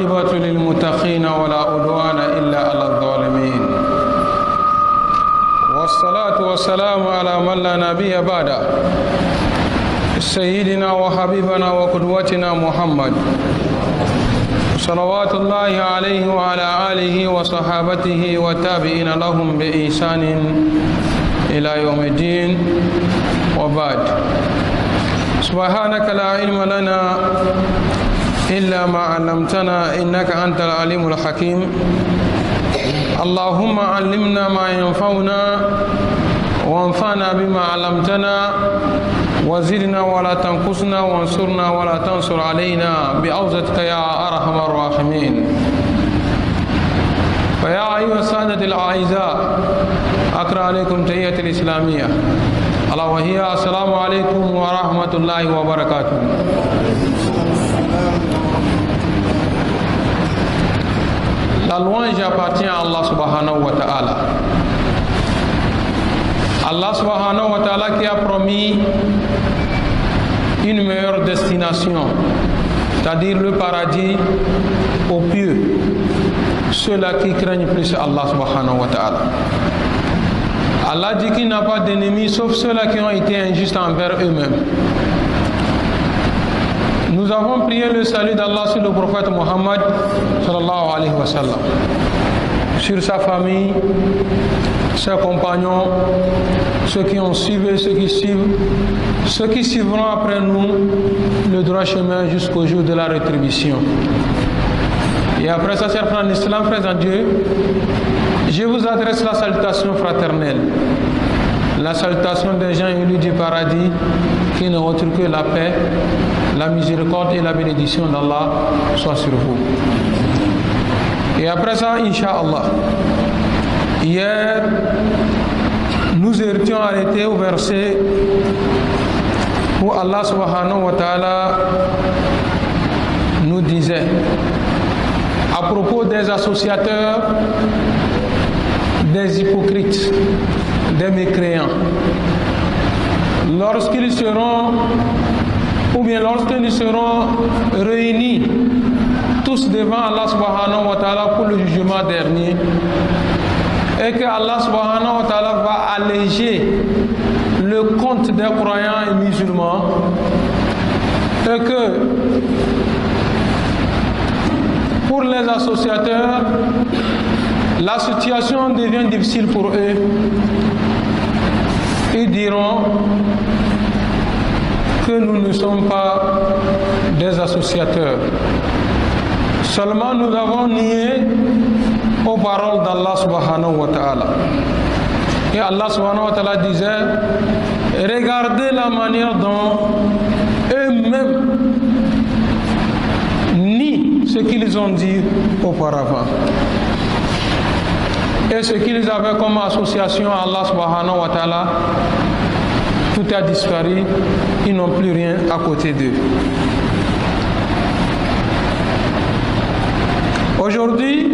والعاقبة للمتقين ولا عدوان إلا على الظالمين والصلاة والسلام على من لا نبي بعده سيدنا وحبيبنا وقدوتنا محمد صلوات الله عليه وعلى آله وصحابته والتابعين لهم بإحسان إلى يوم الدين وبعد. سبحانك لا علم لنا إلا ما علمتنا إنك أنت العليم الحكيم. اللهم علمنا ما ينفعنا وانفعنا بما علمتنا وزدنا ولا تنقصنا وانصرنا ولا تنصر علينا بعوزتك يا أرحم الراحمين. فيا أيها السادة الأعزاء أقرأ عليكم تحية الإسلامية ألا وهي السلام عليكم ورحمة الله وبركاته. La louange appartient à Allah subhanahu wa ta'ala. Allah subhanahu wa ta'ala qui a promis une meilleure destination, c'est-à-dire le paradis aux pieux, ceux-là qui craignent plus Allah subhanahu wa ta'ala. Allah dit qu'il n'a pas d'ennemis sauf ceux-là qui ont été injustes envers eux-mêmes. Nous avons prié le salut d'Allah sur le prophète Mohammed sallallahu alayhi wa sallam, sur sa famille, ses compagnons, ceux qui ont suivi, ceux qui suivent, ceux qui suivront après nous le droit chemin jusqu'au jour de la rétribution. Et après ça, chers frères en islam, frères en Dieu, je vous adresse la salutation fraternelle, la salutation des gens élus du paradis qui n'ont autre que la paix, la miséricorde et la bénédiction d'Allah soit sur vous. Et après ça, Inch'Allah, hier, nous étions arrêtés au verset où Allah subhanahu wa ta'ala nous disait à propos des associateurs, des hypocrites, des mécréants, lorsqu'ils seront réunis tous devant Allah subhanahu wa ta'ala pour le jugement dernier, et que Allah subhanahu wa ta'ala va alléger le compte des croyants et musulmans, et que pour les associateurs la situation devient difficile pour eux, ils diront que nous ne sommes pas des associateurs. Seulement nous avons nié aux paroles d'Allah subhanahu wa ta'ala. Et Allah subhanahu wa ta'ala disait, regardez la manière dont eux-mêmes nient ce qu'ils ont dit auparavant. Et ce qu'ils avaient comme association à Allah subhanahu wa ta'ala, tout a disparu, ils n'ont plus rien à côté d'eux. Aujourd'hui,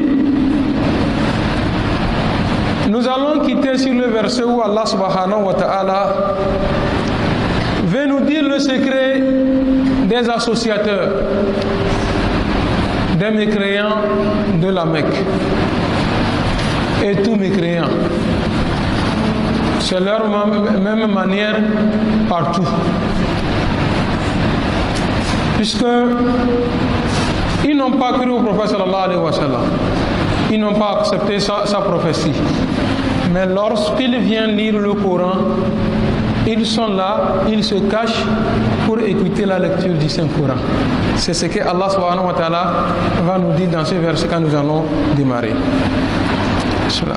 nous allons quitter sur le verset où Allah subhanahu wa ta'ala veut nous dire le secret des associateurs, des mécréants de la Mecque. Et tous mécréants. C'est leur même manière partout. Puisque ils n'ont pas cru au prophète sallallahu alayhi wa sallam. Ils n'ont pas accepté sa prophétie. Mais lorsqu'ils viennent lire le Coran, ils sont là, ils se cachent pour écouter la lecture du Saint-Coran. C'est ce que Allah subhanahu wa ta'ala va nous dire dans ce verset quand nous allons démarrer. Cela.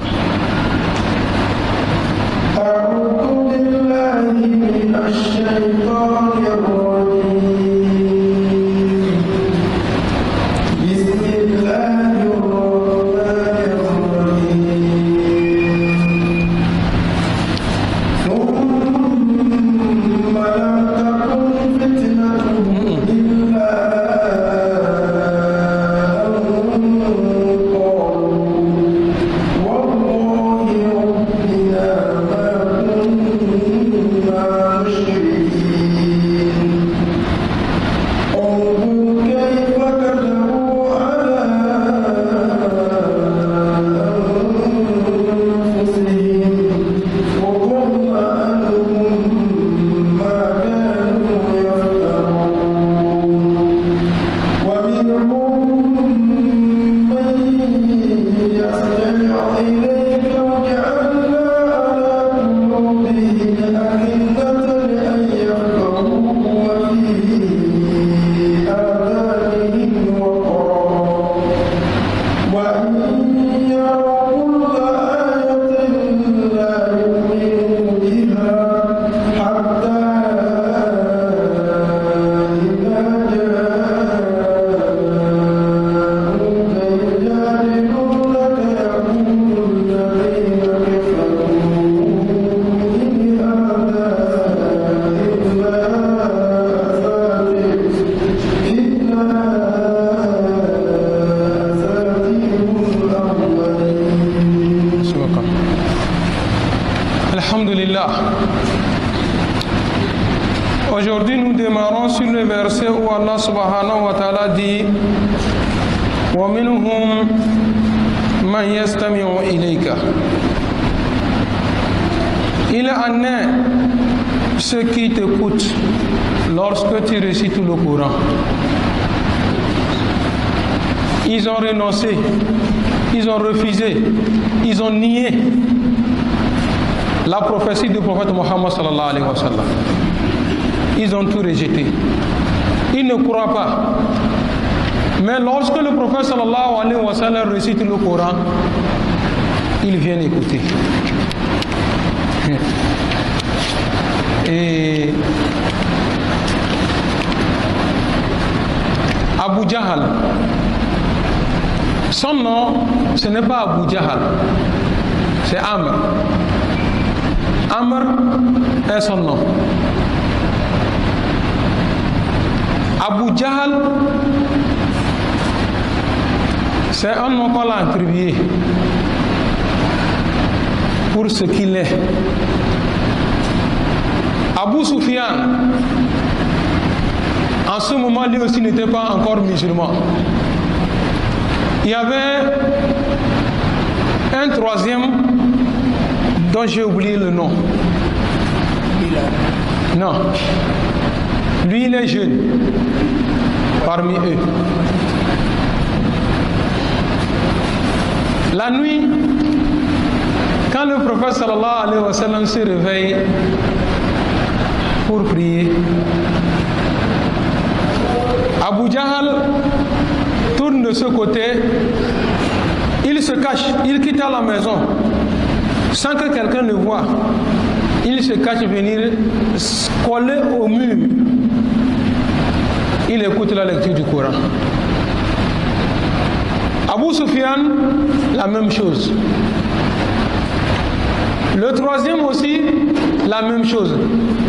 Aujourd'hui, nous démarrons sur le verset où Allah subhanahu wa ta'ala dit وَمِنْهُمْ مَنْ يَسْتَمِعُ إِلَيْكَ. Il en est ceux qui t'écoutent lorsque tu récites le Coran. Ils ont renoncé, ils ont refusé, ils ont nié la prophétie du prophète Mohammed sallallahu alayhi wa sallam. Ils ont tout rejeté. Ils ne croient pas. Mais lorsque le prophète sallallahu alayhi wa sallam récite le Coran, ils viennent écouter. Et Abu Jahal, son nom, ce n'est pas Abu Jahal, c'est Amr. Amr est son nom. Abu Jahal, c'est un nom qu'on l'a attribué pour ce qu'il est. Abu Sufyan, en ce moment, lui aussi n'était pas encore musulman. Il y avait un troisième dont j'ai oublié le nom. Non. Lui, il est jeune parmi eux. La nuit, quand le prophète sallallahu alayhi wa sallam se réveille pour prier, Abu Jahal tourne de ce côté, il se cache, il quitte la maison sans que quelqu'un le voie. Il se cache venir coller au mur. Il écoute la lecture du Coran. Abu Sufyan, la même chose. Le troisième aussi, la même chose.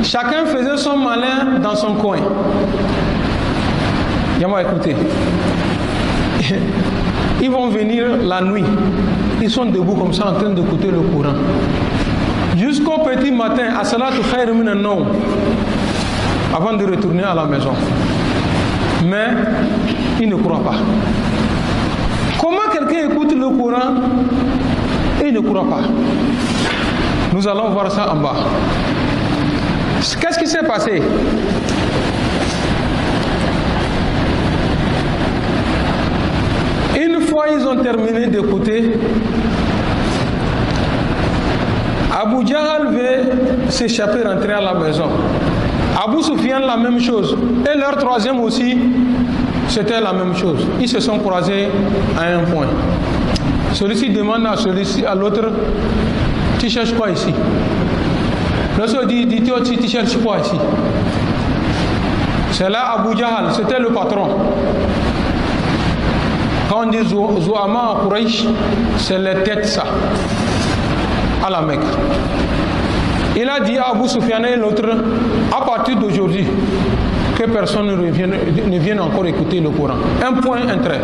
Chacun faisait son malin dans son coin. Y'a écouté. Ils vont venir la nuit. Ils sont debout comme ça en train d'écouter le Coran. Jusqu'au petit matin, à salatu khayr min an-nawm, avant de retourner à la maison. Mais ils ne croient pas. Comment quelqu'un écoute le Coran et il ne croit pas? Nous allons voir ça en bas. Qu'est-ce qui s'est passé? Une fois ils ont terminé d'écouter, Abu Jahal veut s'échapper, rentrer à la maison. Abu Sufyan, la même chose. Et leur troisième aussi, c'était la même chose. Ils se sont croisés à un point. Celui-ci demande à celui-ci, à l'autre, tu cherches quoi ici? L'autre dit, tu cherches quoi ici? C'est là Abu Jahal, c'était le patron. Quand on dit Zouama en Quraysh, c'est les têtes ça, à la Mecque. Il a dit à Abu Sufyan et l'autre, à partir d'aujourd'hui, que personne ne vienne encore écouter le Coran. Un point, un trait.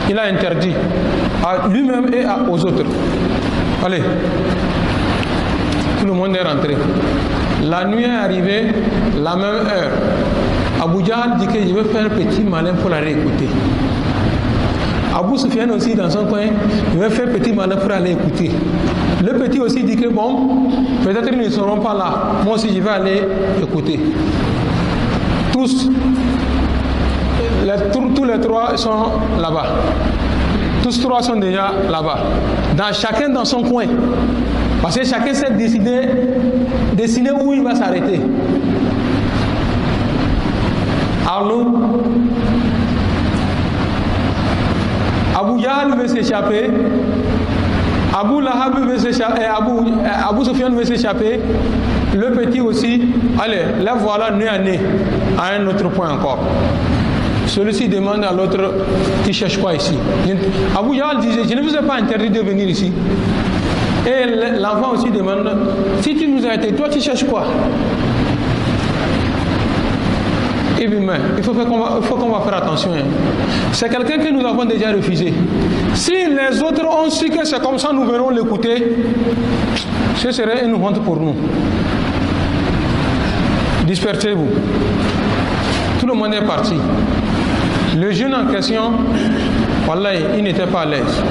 Il a interdit à lui-même et aux autres. Allez, tout le monde est rentré. La nuit est arrivée, la même heure. Abu Jahal dit que je vais faire un petit malin pour la réécouter. Abu Sufyan aussi dans son coin, il va faire petit malin pour aller écouter. Le petit aussi dit que bon, peut-être ils ne seront pas là. Moi aussi je vais aller écouter. Tous les trois sont là-bas. Tous trois sont déjà là-bas. Chacun dans son coin. Parce que chacun s'est décidé où il va s'arrêter. Alors, Abu Jahal veut s'échapper. Abu Lahab veut s'échapper. Abu Sufyan veut s'échapper. Le petit aussi. Allez, là voilà, nez à nez. À un autre point encore. Celui-ci demande à l'autre, tu cherches quoi ici? Abu Jahal disait, je ne vous ai pas interdit de venir ici. Et l'enfant aussi demande, si tu nous as été, toi tu cherches quoi? Et bien, il faut qu'on va faire attention. Hein. C'est quelqu'un que nous avons déjà refusé. Si les autres ont su que c'est comme ça, nous verrons l'écouter, ce serait une honte pour nous. dispersez-vous. Tout le monde est parti. Le jeune en question, wallahi, il n'était pas à l'aise.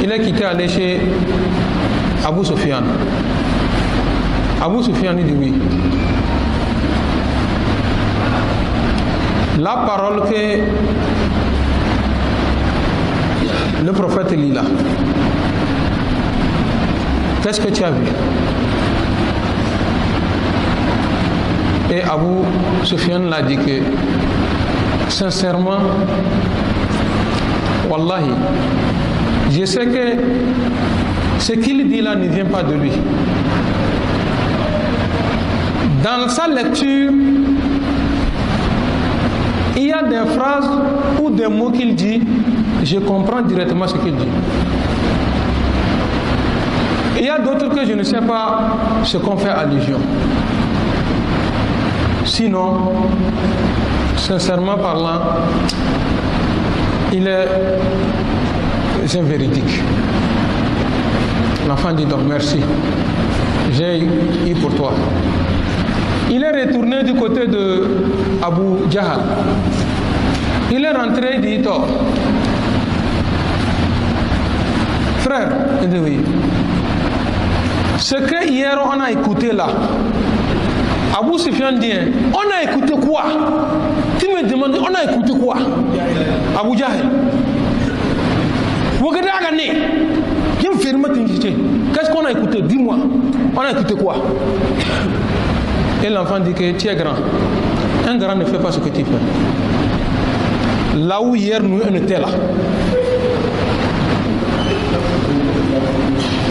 Il est quitté aller chez Abu Sufyan. Abu Sufyan dit oui. La parole que le prophète lit là, qu'est-ce que tu as vu? Et Abu Sufyan l'a dit que sincèrement, wallahi, je sais que ce qu'il dit là ne vient pas de lui. Dans sa lecture, il y a des phrases ou des mots qu'il dit, je comprends directement ce qu'il dit. Il y a d'autres que je ne sais pas ce qu'on fait allusion. Sinon, sincèrement parlant, c'est véridique. L'enfant dit donc merci, j'ai eu pour toi. Il est retourné du côté de Abu Jahal. Il est rentré et dit oh, frère, il dit oui. Ce que hier on a écouté là, Abu Sufyan dit on a écouté quoi? Tu me demandes on a écouté quoi? Abu Jahal. Qu'est-ce qu'on a écouté? Dis-moi. On a écouté quoi? Et l'enfant dit que tu es grand. Un grand ne fait pas ce que tu fais. Là où hier nous on était là.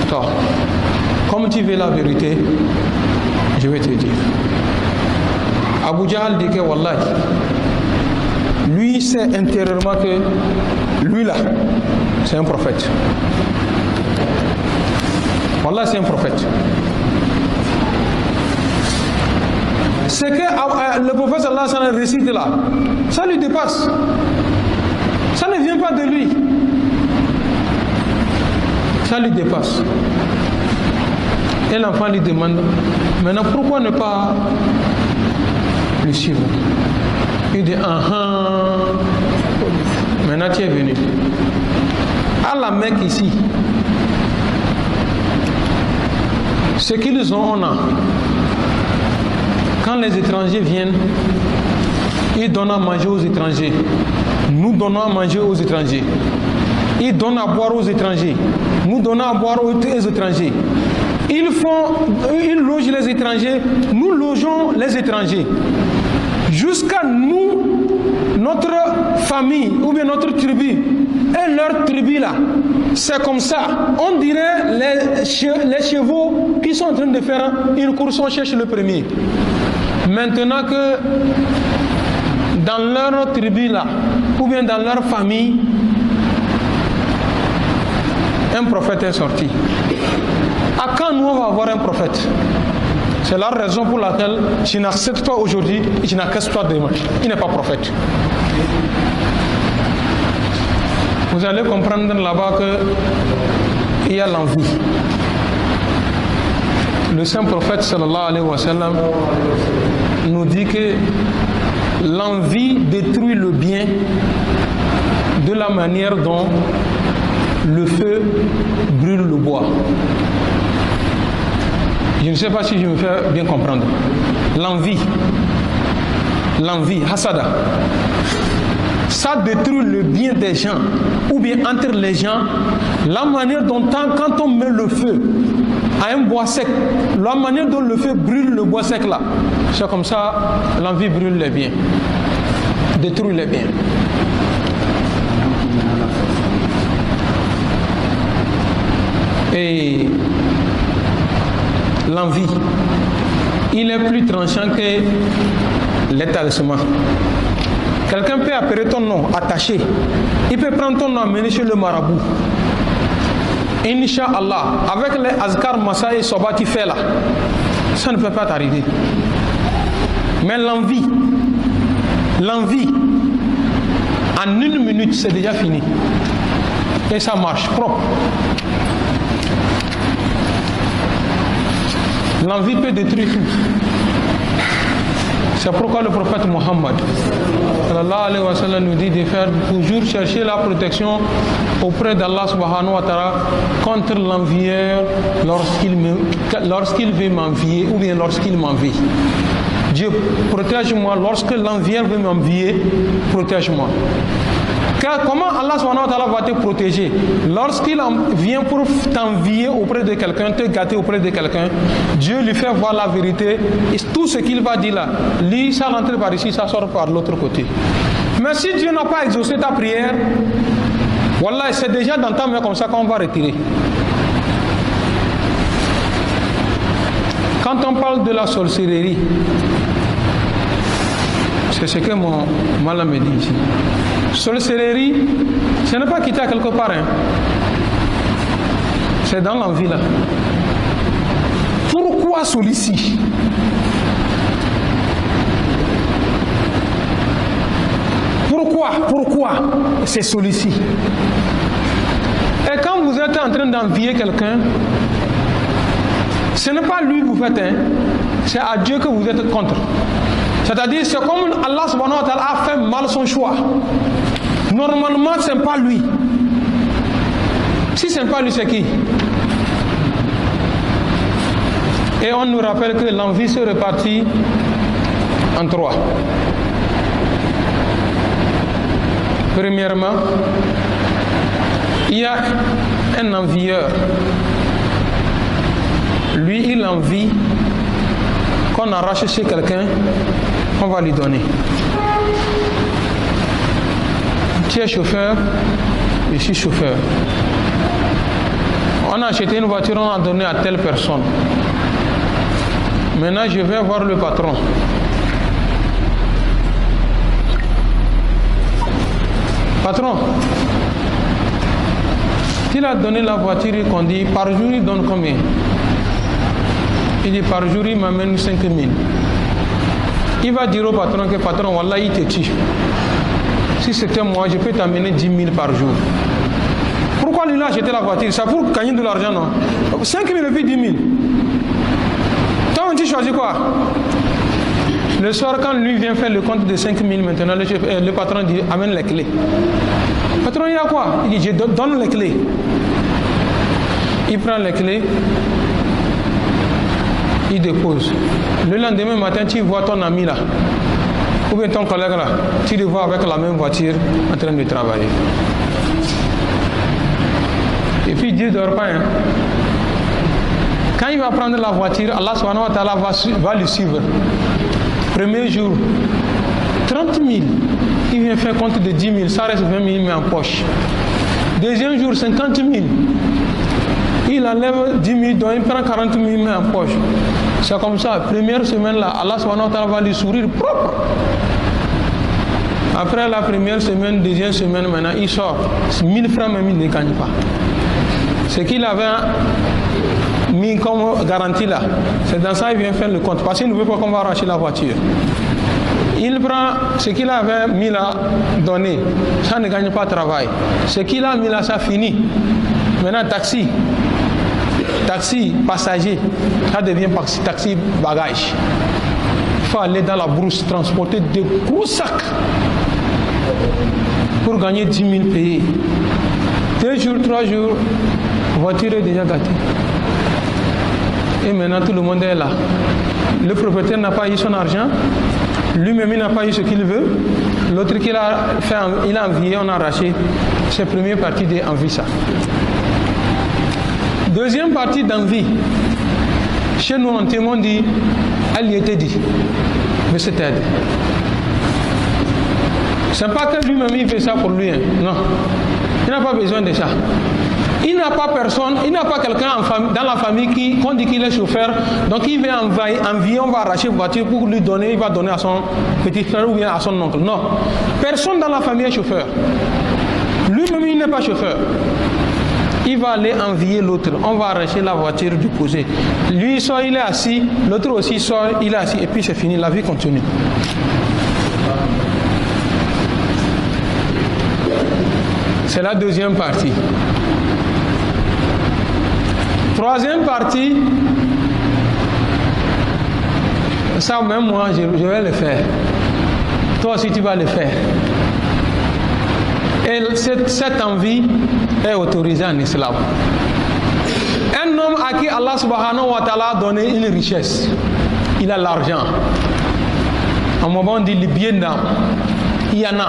Toi, comme tu veux la vérité, je vais te dire. Abu Jahal dit que wallahi, lui sait intérieurement que lui là, c'est un prophète. Wallah, c'est un prophète. Ce que le prophète sallallahu alayhi wa sallam récite là, ça lui dépasse. Ça ne vient pas de lui. Ça lui dépasse. Et l'enfant lui demande, maintenant pourquoi ne pas le suivre? Il dit, maintenant tu es venu. À la Mecque ici, ce qu'ils ont, on a. Quand les étrangers viennent, ils donnent à manger aux étrangers. Nous donnons à manger aux étrangers. Ils donnent à boire aux étrangers. Nous donnons à boire aux étrangers. Ils logent les étrangers. Nous logeons les étrangers. Jusqu'à nous, notre famille ou bien notre tribu et leur tribu là. C'est comme ça. On dirait les chevaux qui sont en train de faire une course, on cherche le premier. Maintenant que dans leur tribu là, ou bien dans leur famille, un prophète est sorti. À quand nous on va avoir un prophète? C'est la raison pour laquelle je n'accepte pas aujourd'hui et je n'accepte pas demain. Il n'est pas prophète. Vous allez comprendre là-bas qu'il y a l'envie. Le saint prophète sallallahu alayhi wa sallam nous dit que l'envie détruit le bien de la manière dont le feu brûle le bois. Je ne sais pas si je me fais bien comprendre. L'envie, hasada, ça détruit le bien des gens, ou bien entre les gens, la manière dont quand on met le feu à un bois sec, la manière dont le feu brûle le bois sec là, c'est comme ça, l'envie brûle les biens, détruit les biens. Et l'envie, il est plus tranchant que les talismans. Quelqu'un peut appeler ton nom, attaché. Il peut prendre ton nom, amener chez le marabout. Inch'Allah, avec les azkar, massa et soba qu'il fait là, ça ne peut pas t'arriver. Mais l'envie, en une minute, c'est déjà fini. Et ça marche propre. L'envie peut détruire tout. C'est pourquoi le prophète Mohammed sallallahu alayhi wa sallam nous dit de faire toujours chercher la protection auprès d'Allah subhanahu wa ta'ala contre l'envieur lorsqu'il veut m'envier ou bien lorsqu'il m'envie. Dieu, protège-moi lorsque l'envieur veut m'envier, protège-moi. Comment Allah subhanahu wa ta'ala va te protéger? Lorsqu'il vient pour t'envier auprès de quelqu'un, te gâter auprès de quelqu'un, Dieu lui fait voir la vérité et tout ce qu'il va dire là, lui, ça rentre par ici, ça sort par l'autre côté. Mais si Dieu n'a pas exaucé ta prière, wallah, c'est déjà dans ta main comme ça qu'on va retirer. Quand on parle de la sorcellerie, c'est ce que mon malam me dit ici. Sorcellerie, ce n'est pas quitté à quelque part. Hein. C'est dans l'envie là. Pourquoi celui-ci? Pourquoi c'est celui-ci? Et quand vous êtes en train d'envier quelqu'un, ce n'est pas lui que vous faites, hein. C'est à Dieu que vous êtes contre. C'est-à-dire, c'est comme Allah subhanahu wa ta'ala a fait mal son choix. Normalement, ce n'est pas lui. Si ce n'est pas lui, c'est qui? Et on nous rappelle que l'envie se répartit en trois. Premièrement, il y a un envieur. Lui, il envie qu'on arrache chez quelqu'un, on va lui donner. Tu es chauffeur, je suis chauffeur. On a acheté une voiture, on a donné à telle personne. Maintenant, je vais voir le patron. Patron, il a donné la voiture et qu'on dit par jour il donne combien? Il dit par jour il m'amène 5 000. Il va dire au patron que patron, wallah, il te tue. Si c'était moi, je peux t'amener 10 000 par jour. Pourquoi lui a acheté la voiture? C'est pour gagner de l'argent, non? 5 000 et puis 10 000. Toi, tu choisis quoi? Le soir, quand lui vient faire le compte de 5 000 maintenant, le patron dit amène les clés. Le patron, il y a quoi? Il dit je donne les clés. Il prend les clés, il dépose. Le lendemain matin, tu vois ton ami là, ou bien ton collègue là, tu le vois avec la même voiture en train de travailler. Et puis Dieu ne dort pas. Hein. Quand il va prendre la voiture, Allah subhanahu wa ta'ala va le suivre. Premier jour, 30 000. Il vient faire compte de 10 000, ça reste 20 000 mais en poche. Deuxième jour, 50 000. Il enlève 10 000, donc il prend 40 000 mais en poche. C'est comme ça. Première semaine là, Allah subhanahu wa ta'ala va lui sourire propre. Après la première semaine, deuxième semaine, maintenant il sort. 1000 francs même il ne gagne pas. Ce qu'il avait mis comme garantie là, c'est dans ça qu'il vient faire le compte. Parce qu'il ne veut pas qu'on va arracher la voiture. Il prend ce qu'il avait mis là, donné. Ça ne gagne pas de travail. Ce qu'il a mis là, ça finit. Maintenant, taxi, passager, ça devient taxi bagage. Il faut aller dans la brousse, transporter de gros sacs pour gagner 10 000 payés. 2 jours, 3 jours, la voiture est déjà gâtée. Et maintenant, tout le monde est là. Le propriétaire n'a pas eu son argent. Lui-même, il n'a pas eu ce qu'il veut. L'autre qu'il a fait, il a envié, on a arraché. C'est la première partie d'envie, ça. Deuxième partie d'envie. Chez nous, on témoigne dit, elle y était dit. Mais c'est aide. C'est pas que lui-même il fait ça pour lui. Hein. Non. Il n'a pas besoin de ça. Il n'a pas personne, il n'a pas quelqu'un dans la famille qu'on dit qu'il est chauffeur, donc il vient envier, on va arracher une voiture pour lui donner, il va donner à son petit frère ou bien à son oncle. Non. Personne dans la famille est chauffeur. Lui-même, il n'est pas chauffeur. Il va aller envier l'autre. On va arracher la voiture du posé. Lui sort, il est assis, l'autre aussi sort, il est assis, et puis c'est fini, la vie continue. C'est la deuxième partie. Troisième partie, Ça, même moi, je vais le faire. Toi aussi, tu vas le faire. Et cette envie est autorisée en islam. Un homme à qui Allah subhanahu wa ta'ala a donné une richesse, il a l'argent. En moment on dit les biens d'âme, il y en a.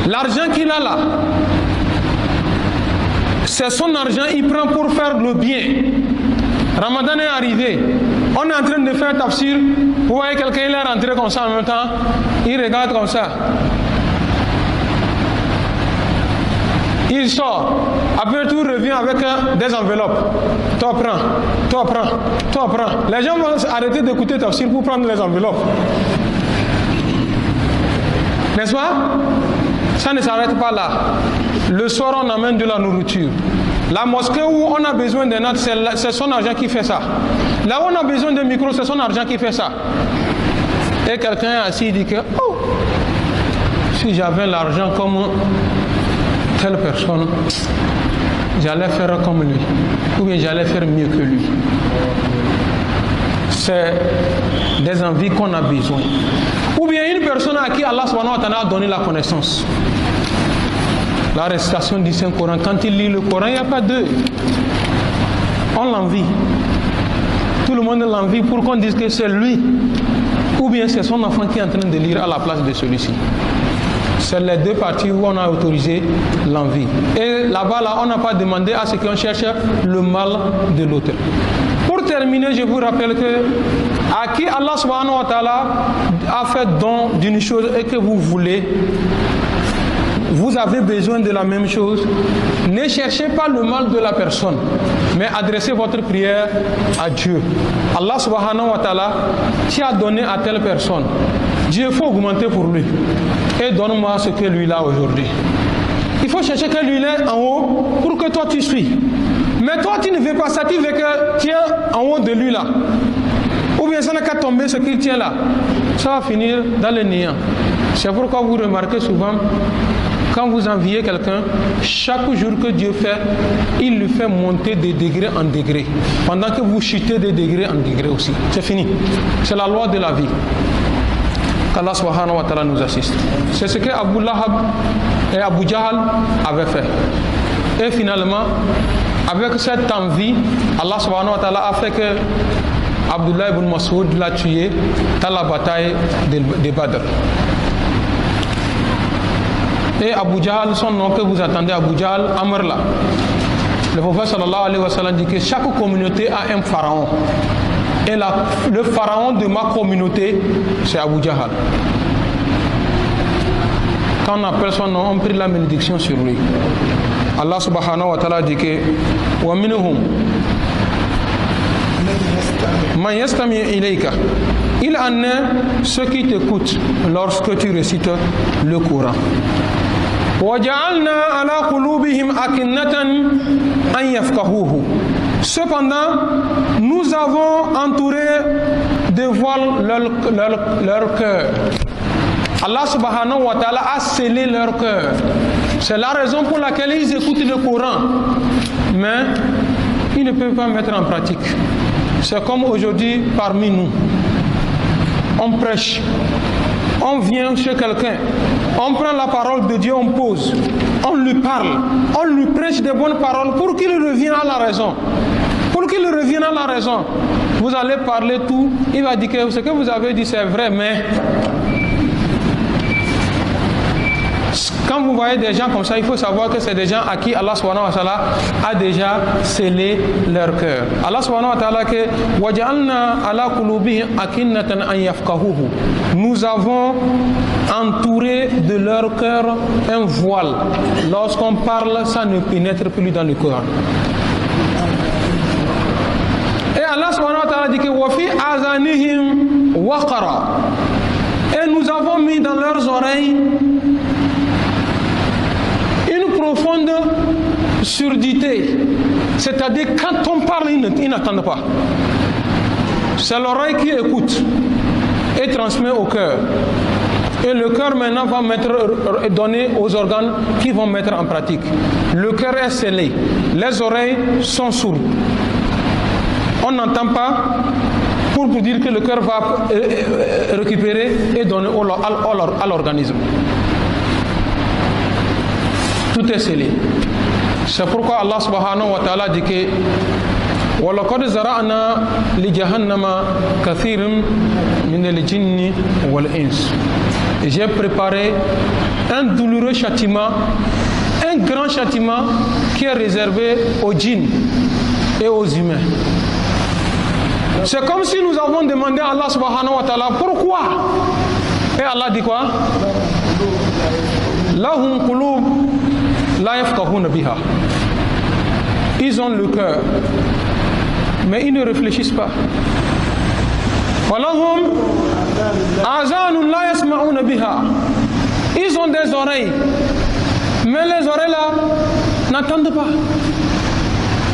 L'argent qu'il a là, c'est son argent, il prend pour faire le bien. Ramadan est arrivé, on est en train de faire tafsir, vous voyez quelqu'un, il est rentré comme ça en même temps, il regarde comme ça. Il sort, après tout revient avec des enveloppes. Toi prends. Les gens vont arrêter d'écouter tafsir pour prendre les enveloppes. N'est-ce pas? Ça ne s'arrête pas là. Le soir, on amène de la nourriture. La mosquée où on a besoin de notes, c'est son argent qui fait ça. Là où on a besoin de micros, c'est son argent qui fait ça. Et quelqu'un est assis et dit que, oh, si j'avais l'argent comme telle personne, j'allais faire comme lui, ou bien j'allais faire mieux que lui. C'est des envies qu'on a besoin. Ou bien une personne à qui Allah subhanahu wa ta'ala a donné la connaissance. La récitation du Saint-Coran, quand il lit le Coran, il n'y a pas deux. On l'envie. Tout le monde l'envie pour qu'on dise que c'est lui, ou bien c'est son enfant qui est en train de lire à la place de celui-ci. C'est les deux parties où on a autorisé l'envie. Et là-bas, on n'a pas demandé à ce qu'on cherche le mal de l'autre. Pour terminer, je vous rappelle que à qui Allah subhanahu wa ta'ala a fait don d'une chose et que vous voulez, vous avez besoin de la même chose, ne cherchez pas le mal de la personne, mais adressez votre prière à Dieu. Allah subhanahu wa ta'ala, tu as donné à telle personne, Dieu, il faut augmenter pour lui. Et donne-moi ce que lui a aujourd'hui. Il faut chercher que lui est en haut pour que toi tu suis. Mais toi tu ne veux pas ça, tu veux que tu es en haut de lui là. Ou bien ça n'a qu'à tomber ce qu'il tient là. Ça va finir dans le néant. C'est pourquoi vous remarquez souvent, quand vous enviez quelqu'un, chaque jour que Dieu fait, il lui fait monter de degré en degré. Pendant que vous chutez de degré en degré aussi. C'est fini. C'est la loi de la vie. Qu'Allah subhanahu wa ta'ala nous assiste. C'est ce que Abu Lahab et Abu Jahl avaient fait. Et finalement, avec cette envie, Allah subhanahu wa ta'ala a fait que Abdullah ibn Mas'ud l'a tué dans la bataille de Badr. Et Abu Jahl, son nom que vous attendez, Abu Jahl, Amr là. Le prophète sallallahu alayhi wa sallam dit que chaque communauté a un pharaon. Et le pharaon de ma communauté, c'est Abu Jahl. Quand on appelle son nom, on prie la bénédiction sur lui. Allah subhanahu wa ta'ala dit que wa minhum man yastami ilayka. Il en est ceux qui t'écoutent lorsque tu récites le Coran. وَجَعَلْنَا عَلَى قُلُوبِهِمْ أَكِنَّةً أَنْ يَفْقَهُوهُ. Cependant, nous avons entouré de voiles leur cœur. Allah subhanahu wa ta'ala a scellé leur cœur. C'est la raison pour laquelle ils écoutent le Coran. Mais ils ne peuvent pas mettre en pratique. C'est comme aujourd'hui parmi nous. On prêche. On vient chez quelqu'un. On prend la parole de Dieu, on pose. On lui parle. On lui prêche des bonnes paroles pour qu'il revienne à la raison. Pour qu'il revienne à la raison. Vous allez parler tout. Il va dire que ce que vous avez dit c'est vrai, mais quand vous voyez des gens comme ça, il faut savoir que c'est des gens à qui Allah subhanahu wa ta'ala a déjà scellé leur cœur. Allah subhanahu wa ta'ala que وَجَعَلْنَا عَلَى قُلُوبِهِمْ أَكِنَّةً أَنْ يَفْقَهُوهُ. Nous avons entouré de leur cœur un voile. Lorsqu'on parle, ça ne pénètre plus dans le cœur. Et Allah subhanahu wa ta'ala dit que وَفِي آذَانِهِمْ وَقْرًا. Et nous avons mis dans leurs oreilles une profonde surdité. C'est-à-dire quand on parle, ils n'attendent pas. C'est l'oreille qui écoute et transmet au cœur. Et le cœur maintenant va donner aux organes qui vont mettre en pratique. Le cœur est scellé. Les oreilles sont sourdes. On n'entend pas pour dire que le cœur va récupérer et donner à l'organisme. Tout est scellé. C'est pourquoi Allah subhanahu wa ta'ala dit que وَلَقَدْ زَرَعْنَا لِجَهَنَّمَ كَثِيرٍ مِنَ الْجِنِّ وَالْإِنسِ. J'ai préparé un douloureux châtiment, un grand châtiment qui est réservé aux djinns et aux humains. C'est comme si nous avons demandé à Allah subhanahu wa ta'ala pourquoi. Et Allah dit quoi? Lahum qulub la yafqahuna biha. Ils ont le cœur, mais ils ne réfléchissent pas. Walahum azanun la yasma'una biha. Ils ont des oreilles, mais les oreilles là n'entendent pas.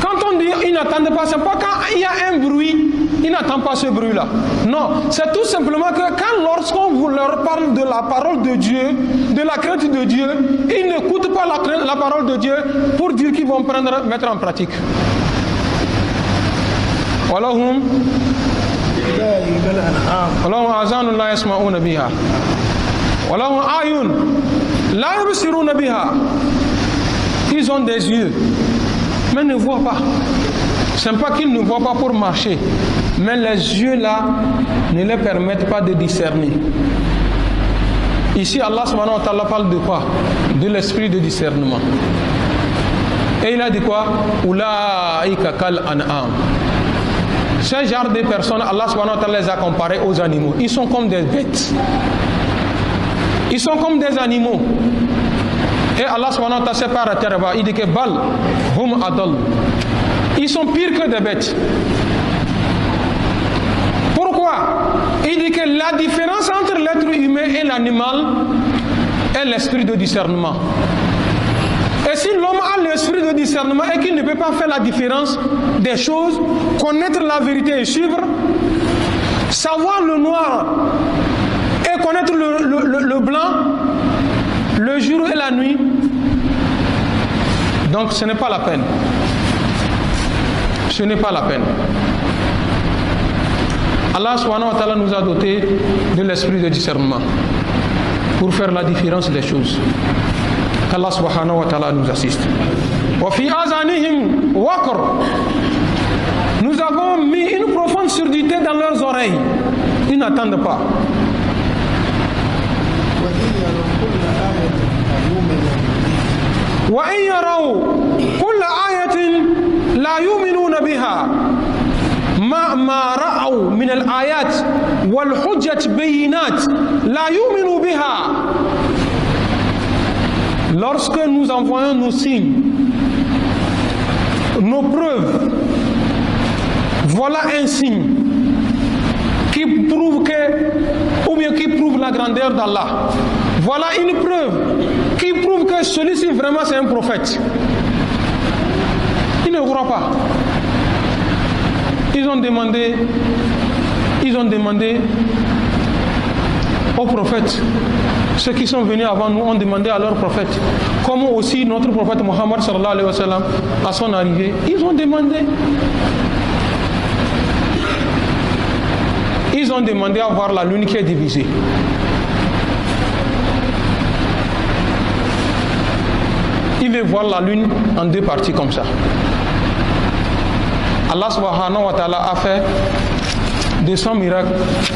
Quand on dit ils n'entendent pas, c'est pas quand il y a un bruit, ils n'entendent pas ce bruit là. Non, c'est tout simplement que lorsqu'on vous leur parle de la parole de Dieu, de la crainte de Dieu, ils n'écoutent pas la parole de Dieu pour dire qu'ils vont mettre en pratique. Walahum azanun la yasma'una biha. Walahum ayun la yubsiruna biha. Ils ont des yeux, mais ne voient pas. Ce n'est pas qu'ils ne voient pas pour marcher, mais les yeux là ne les permettent pas de discerner. Ici, Allah subhanahu wa ta'ala parle de quoi? De l'esprit de discernement. Et il a dit quoi? Ulaika kal an'am. Ce genre de personnes, Allah subhanahu wa ta'ala les a comparés aux animaux. Ils sont comme des bêtes. Ils sont comme des animaux. Et Allah subhanahu wa ta'ala s'est pas arrêté là-bas. Il dit que bal hum adal. Ils sont pires que des bêtes. Pourquoi? Il dit que la différence entre l'être humain et l'animal est l'esprit de discernement. Et si l'homme a l'esprit de discernement et qu'il ne peut pas faire la différence des choses, connaître la vérité et suivre, savoir le noir et connaître le blanc, le jour et la nuit, donc ce n'est pas la peine. Ce n'est pas la peine. Allah subhanahu wa ta'ala nous a dotés de l'esprit de discernement pour faire la différence des choses. Qu'Allah subhanahu wa ta'ala nous assiste. Wa fi azanihim waqr. Nous avons mis une profonde surdité dans leurs oreilles. Ils n'attendent pas. Wa in yaraw kulla ayatin la yu'minuna biha. ما رأوا من الآيات والحجة بينات لا يؤمنوا بها. Lorsque nous envoyons nos signes, nos preuves, voilà un signe qui prouve que, ou bien qui prouve la grandeur d'Allah. Voilà une preuve qui prouve que celui-ci vraiment c'est un prophète. Ils ne croient pas. Ils ont demandé aux prophètes. Ceux qui sont venus avant nous ont demandé à leurs prophètes. Comment aussi notre prophète Muhammad sallallahu alayhi wa sallam, à son arrivée, ils ont demandé à voir la lune qui est divisée. Ils veulent voir la lune en deux parties comme ça. Allah subhanahu wa ta'ala a fait de son miracle.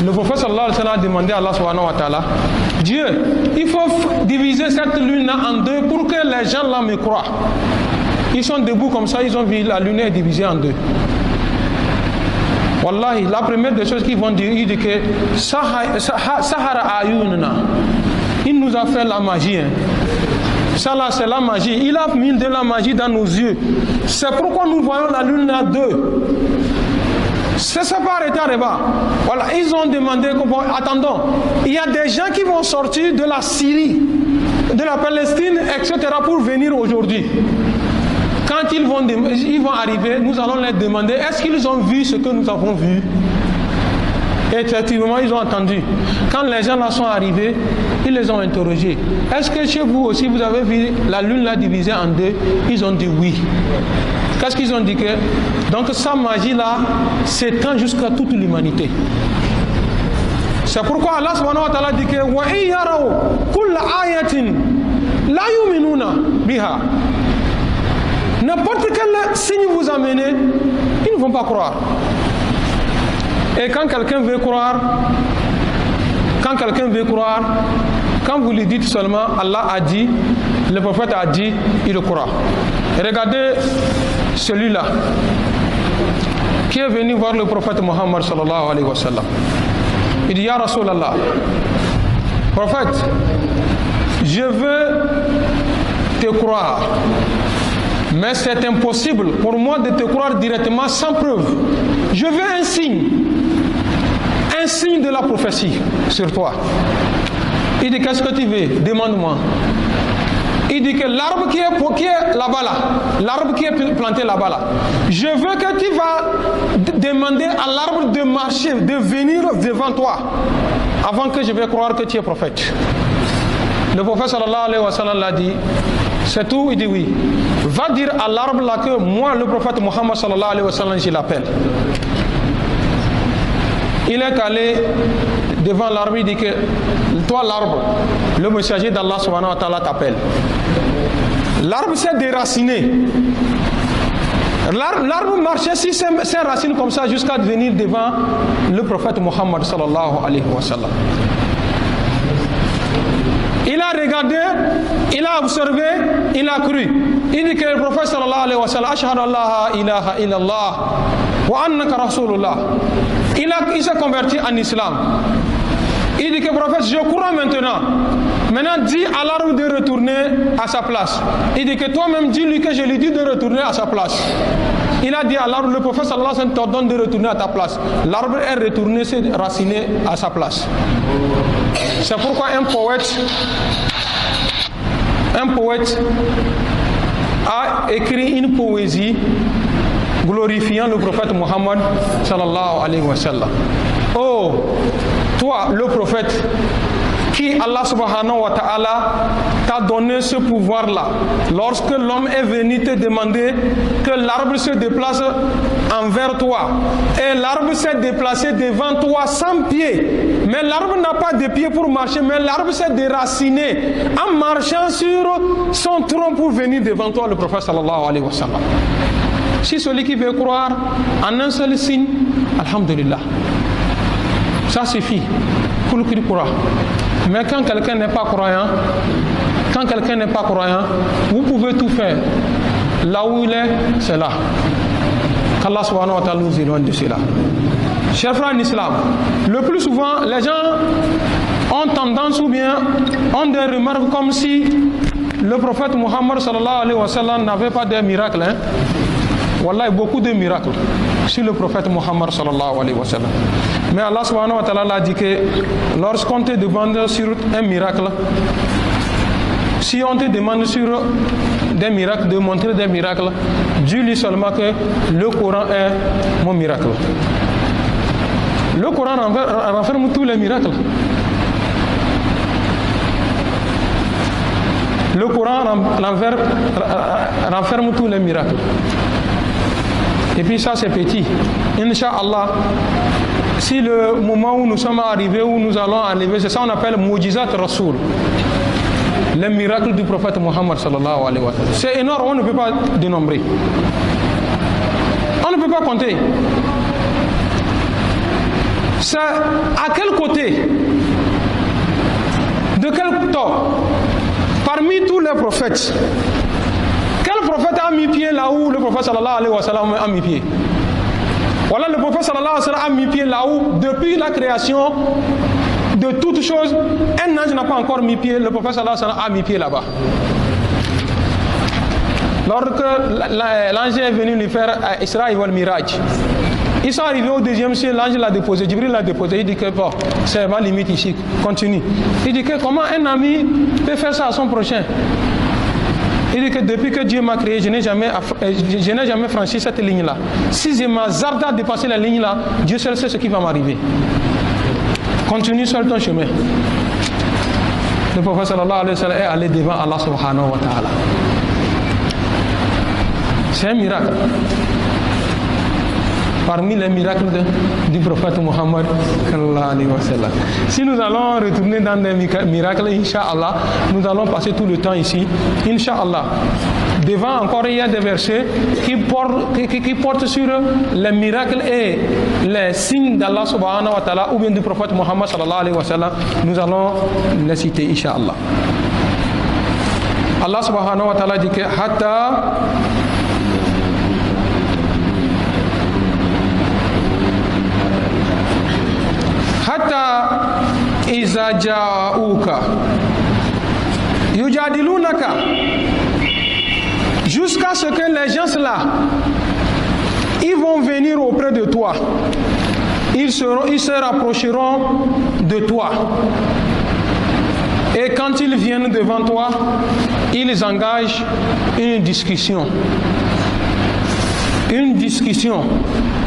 Le prophète sallallahu alayhi wa sallam a demandé à Allah subhanahu wa ta'ala, Dieu, il faut diviser cette lune-là en deux pour que les gens là me croient. Ils sont debout comme ça, ils ont vu la lune est divisée en deux. Wallahi, la première des choses qu'ils vont dire, il dit que Sahara ayunna. Il nous a fait la magie. Ça là, c'est la magie. Il a mis de la magie dans nos yeux. C'est pourquoi nous voyons la lune à deux. C'est ça pas arrêté là-bas. Voilà, ils ont demandé, attendons, il y a des gens qui vont sortir de la Syrie, de la Palestine, etc. pour venir aujourd'hui. Quand ils vont arriver, nous allons leur demander, est-ce qu'ils ont vu ce que nous avons vu? Et effectivement, ils ont entendu. Quand les gens là sont arrivés, ils les ont interrogés. Est-ce que chez vous aussi, vous avez vu la lune là divisée en deux? Ils ont dit oui. Qu'est-ce qu'ils ont dit que donc sa magie là s'étend jusqu'à toute l'humanité. C'est pourquoi Allah subhanahu wa ta'ala dit que wa in yaraw kull ayatin la yu'minuna biha. N'importe quel signe vous amenez, ils ne vont pas croire. Et quand quelqu'un veut croire, quand vous lui dites seulement Allah a dit, le prophète a dit, il le croit. Regardez celui-là qui est venu voir le prophète Muhammad sallallahu alayhi wa sallam. Il dit, Ya Rasulallah, prophète, je veux te croire, mais c'est impossible pour moi de te croire directement sans preuve. Je veux un signe de la prophétie sur toi. Il dit, qu'est-ce que tu veux? Demande-moi. Il dit que l'arbre qui est là-bas là, l'arbre qui est planté là-bas là, je veux que tu vas demander à l'arbre de marcher, de venir devant toi, avant que je vais croire que tu es prophète. Le prophète sallallahu alayhi wa sallam l'a dit, c'est tout. Il dit oui. Va dire à l'arbre là que moi, le prophète Muhammad sallallahu alayhi wa sallam, je l'appelle. Il est allé devant l'arbre, il dit que toi l'arbre, le messager d'Allah subhanahu wa ta'ala t'appelle. L'arbre s'est déraciné. L'arbre marchait sur ses racines comme ça jusqu'à venir devant le prophète Muhammad sallallahu alayhi wa sallam. Il a regardé, il a observé, il a cru. Il dit que le prophète sallallahu alayhi wa sallam, ashhadu an la ilaha illallah wa annaka rasulullah. Il s'est converti en islam. Il dit que prophète, je crois maintenant. Maintenant, dis à l'arbre de retourner à sa place. Il dit que toi-même, dis-lui que je lui dis de retourner à sa place. Il a dit à l'arbre, le prophète sallallahu alayhi wa sallam t'ordonne de retourner à ta place. L'arbre est retourné, s'est raciné à sa place. C'est pourquoi un poète a écrit une poésie glorifiant le prophète Muhammad sallallahu alayhi wa sallam. Oh, toi le prophète, qui Allah subhanahu wa ta'ala t'a donné ce pouvoir-là. Lorsque l'homme est venu te demander que l'arbre se déplace envers toi, et l'arbre s'est déplacé devant toi sans pied, mais l'arbre n'a pas de pied pour marcher, mais l'arbre s'est déraciné en marchant sur son tronc pour venir devant toi, le prophète sallallahu alayhi wa sallam. Si celui qui veut croire en un seul signe, alhamdulillah, ça suffit pour qu'il croit. Mais quand quelqu'un n'est pas croyant, vous pouvez tout faire. Là où il est, c'est là. Qu'Allah subhanahu wa ta'ala nous éloigne de cela. Chers frères en islam, le plus souvent, les gens ont tendance ou bien ont des remarques comme si le prophète Muhammad sallallahu alayhi wa sallam n'avait pas de miracles. Wallah, beaucoup de miracles sur le prophète Muhammad sallallahu alayhi wa sallam. Mais Allah subhanahu wa ta'ala a dit que lorsqu'on te demande sur un miracle, si on te demande sur des miracles, de montrer des miracles, dis-lui seulement que le Coran est mon miracle. Le Coran renferme tous les miracles. Le Coran renferme tous les miracles. Et puis ça c'est petit. Inch'Allah, si le moment où nous sommes arrivés, où nous allons arriver, c'est ça qu'on appelle Moujizat Rasoul. Les miracles du prophète Muhammad sallallahu alayhi wa sallam. C'est énorme, on ne peut pas dénombrer. On ne peut pas compter. C'est à quel côté, de quel tort, parmi tous les prophètes, quel prophète a mis pied là où le prophète sallallahu alayhi wa sallam a mis pied? Voilà, le prophète sallallahu alayhi wa sallam a mis pied là où, depuis la création de toutes choses, un ange n'a pas encore mis pied, le prophète sallallahu alayhi wa sallam a mis pied là-bas. Lorsque l'ange est venu lui faire Isra wal Miraj, ils sont arrivés au deuxième ciel, l'ange l'a déposé, Jibril l'a déposé, il dit que bon, c'est ma limite ici, continue. Il dit que comment un ami peut faire ça à son prochain? Il dit que depuis que Dieu m'a créé, je n'ai jamais franchi cette ligne-là. Si je m'hazarde à dépasser la ligne-là, Dieu seul sait ce qui va m'arriver. Continue seul ton chemin. Le prophète sallallahu alayhi wa sallam est allé devant Allah subhanahu wa ta'ala. C'est un miracle. Parmi les miracles du prophète Muhammad sallallahu alayhi wa sallam. Si nous allons retourner dans des miracles, Inch'Allah, nous allons passer tout le temps ici. Inch'Allah. Devant encore, il y a des versets qui portent sur les miracles et les signes d'Allah subhanahu wa ta'ala ou bien du prophète Muhammad sallallahu alayhi wa sallam. Nous allons les citer, Inch'Allah. Allah subhanahu wa ta'ala dit que Hatta iza ja'uka yujadilunaka, jusqu'à ce que les gens là, ils vont venir auprès de toi, ils se rapprocheront de toi, et quand ils viennent devant toi, ils engagent une discussion,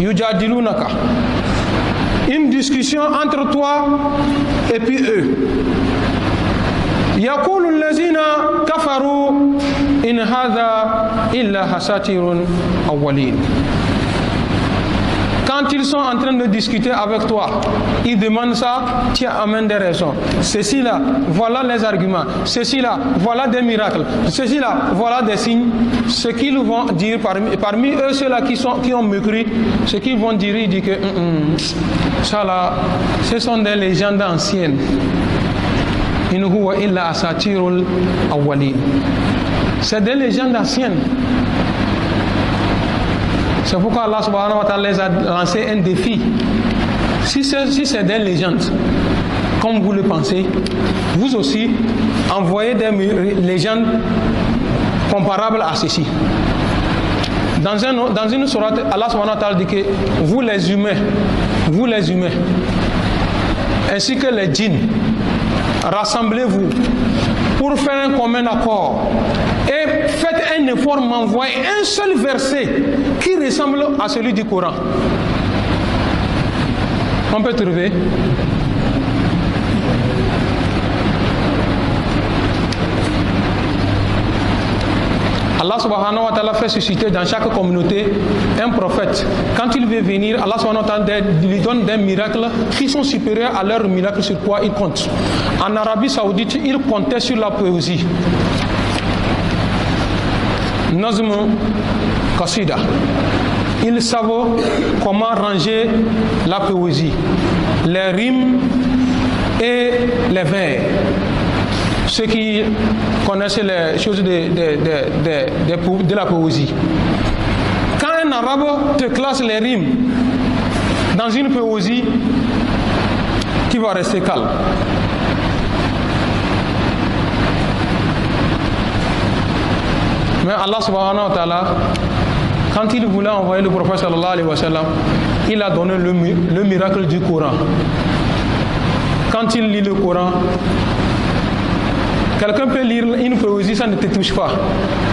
yujadilunaka, une discussion entre toi et puis eux. يقول الذين كفروا إن هذا إلا أساطير الأولين. Quand ils sont en train de discuter avec toi, ils demandent ça, tu amènes des raisons. Ceci là, voilà les arguments. Ceci là, voilà des miracles. Ceci là, voilà des signes. Ce qu'ils vont dire parmi eux, ceux-là qui ont mécru, ce qu'ils vont dire, ils disent que ça là, ce sont des légendes anciennes. In huwa illa asatirul awwalin. C'est des légendes anciennes. C'est pourquoi Allah subhanahu wa ta'ala les a lancé un défi. Si c'est des légendes, comme vous le pensez, vous aussi, envoyez des légendes comparables à ceci. Dans une sourate, Allah subhanahu wa ta'ala dit que vous les humains, ainsi que les djinns, rassemblez-vous pour faire un commun accord et faites un effort, m'envoyer un seul verset qui ressemble à celui du Coran. On peut trouver. Allah subhanahu wa ta'ala fait susciter dans chaque communauté un prophète. Quand il veut venir, Allah subhanahu wa ta'ala lui donne des miracles qui sont supérieurs à leurs miracles sur quoi il compte. En Arabie Saoudite, il comptait sur la poésie. Nazm Qasida. Ils savent comment ranger la poésie, les rimes et les vers. Ceux qui connaissent les choses de la poésie. Quand un arabe te classe les rimes dans une poésie, tu vas rester calme. Mais Allah subhanahu wa ta'ala, quand il voulait envoyer le prophète sallallahu alayhi wa sallam, il a donné le miracle du Coran. Quand il lit le Coran, quelqu'un peut lire une poésie, ça ne te touche pas.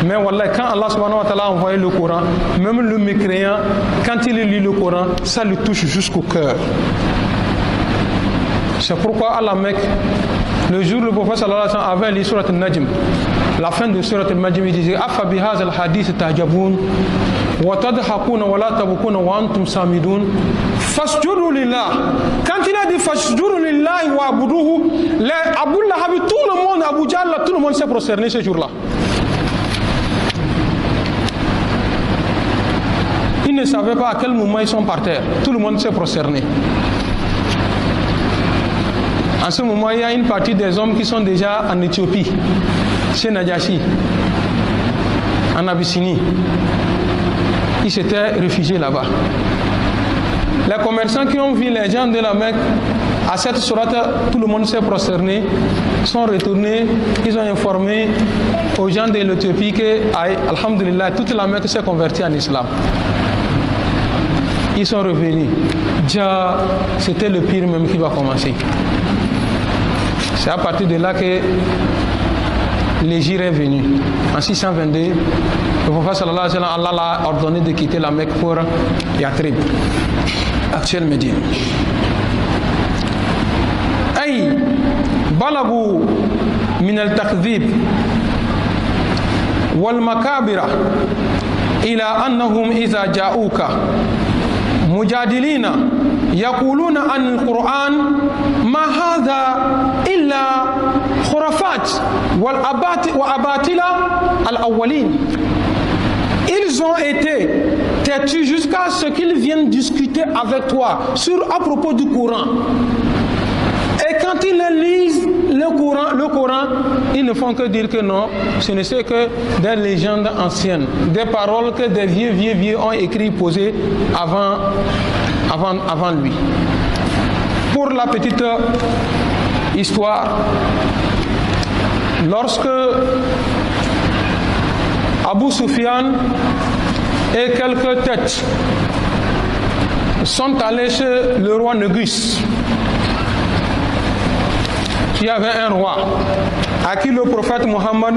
Mais wallah, quand Allah subhanahu wa ta'ala a envoyé le Coran, même le mécréant, quand il lit le Coran, ça le touche jusqu'au cœur. C'est pourquoi à la Mecque, le jour où le prophète sallallahu alayhi wa sallam avait lu surat al-Najm, la fin de surat al-Najm, il disait Afa bihaz al-hadith ta'jaboun wa tadhakuna wa la tabukuna wa antum samidun fasjudu lillah. Quand il a dit fasjudu lillah wa abuduhu, Abu Lahab, tout le monde, Abu Jahl, tout le monde s'est prosterné ce jour-là. Ils ne savaient pas à quel moment ils sont par terre. Tout le monde s'est prosterné. En ce moment, il y a une partie des hommes qui sont déjà en Éthiopie, chez Najashi, en Abyssinie. Ils s'étaient réfugiés là-bas. Les commerçants qui ont vu les gens de la Mecque, à cette sourate, tout le monde s'est prosterné, sont retournés, ils ont informé aux gens de l'Éthiopie que, alhamdulillah, toute la Mecque s'est convertie en islam. Ils sont revenus. Déjà, c'était le pire même qui va commencer. C'est à partir de là que l'Égypte est venu. En 622, le prophète sallallahu alayhi wa sallam, Allah l'a ordonné de quitter la Mecque pour Yatrib, actuelle Médine. Ay balagu min al-takdhib wal makabira إلى أنهم إذا جاءوك مجادلين يقولون عن القرآن ما هذا إلا خرافات وأباطيل الأولين. Ils ont été têtus jusqu'à ce qu'ils viennent discuter avec toi à propos du Coran. Et quand ils lisent le Coran, ils ne font que dire que non, ce ne sont que des légendes anciennes, des paroles que des vieux ont écrites, posées avant lui. Pour la petite histoire, lorsque Abu Sufyan et quelques têtes sont allés chez le roi Négus, il y avait un roi à qui le prophète Mohammed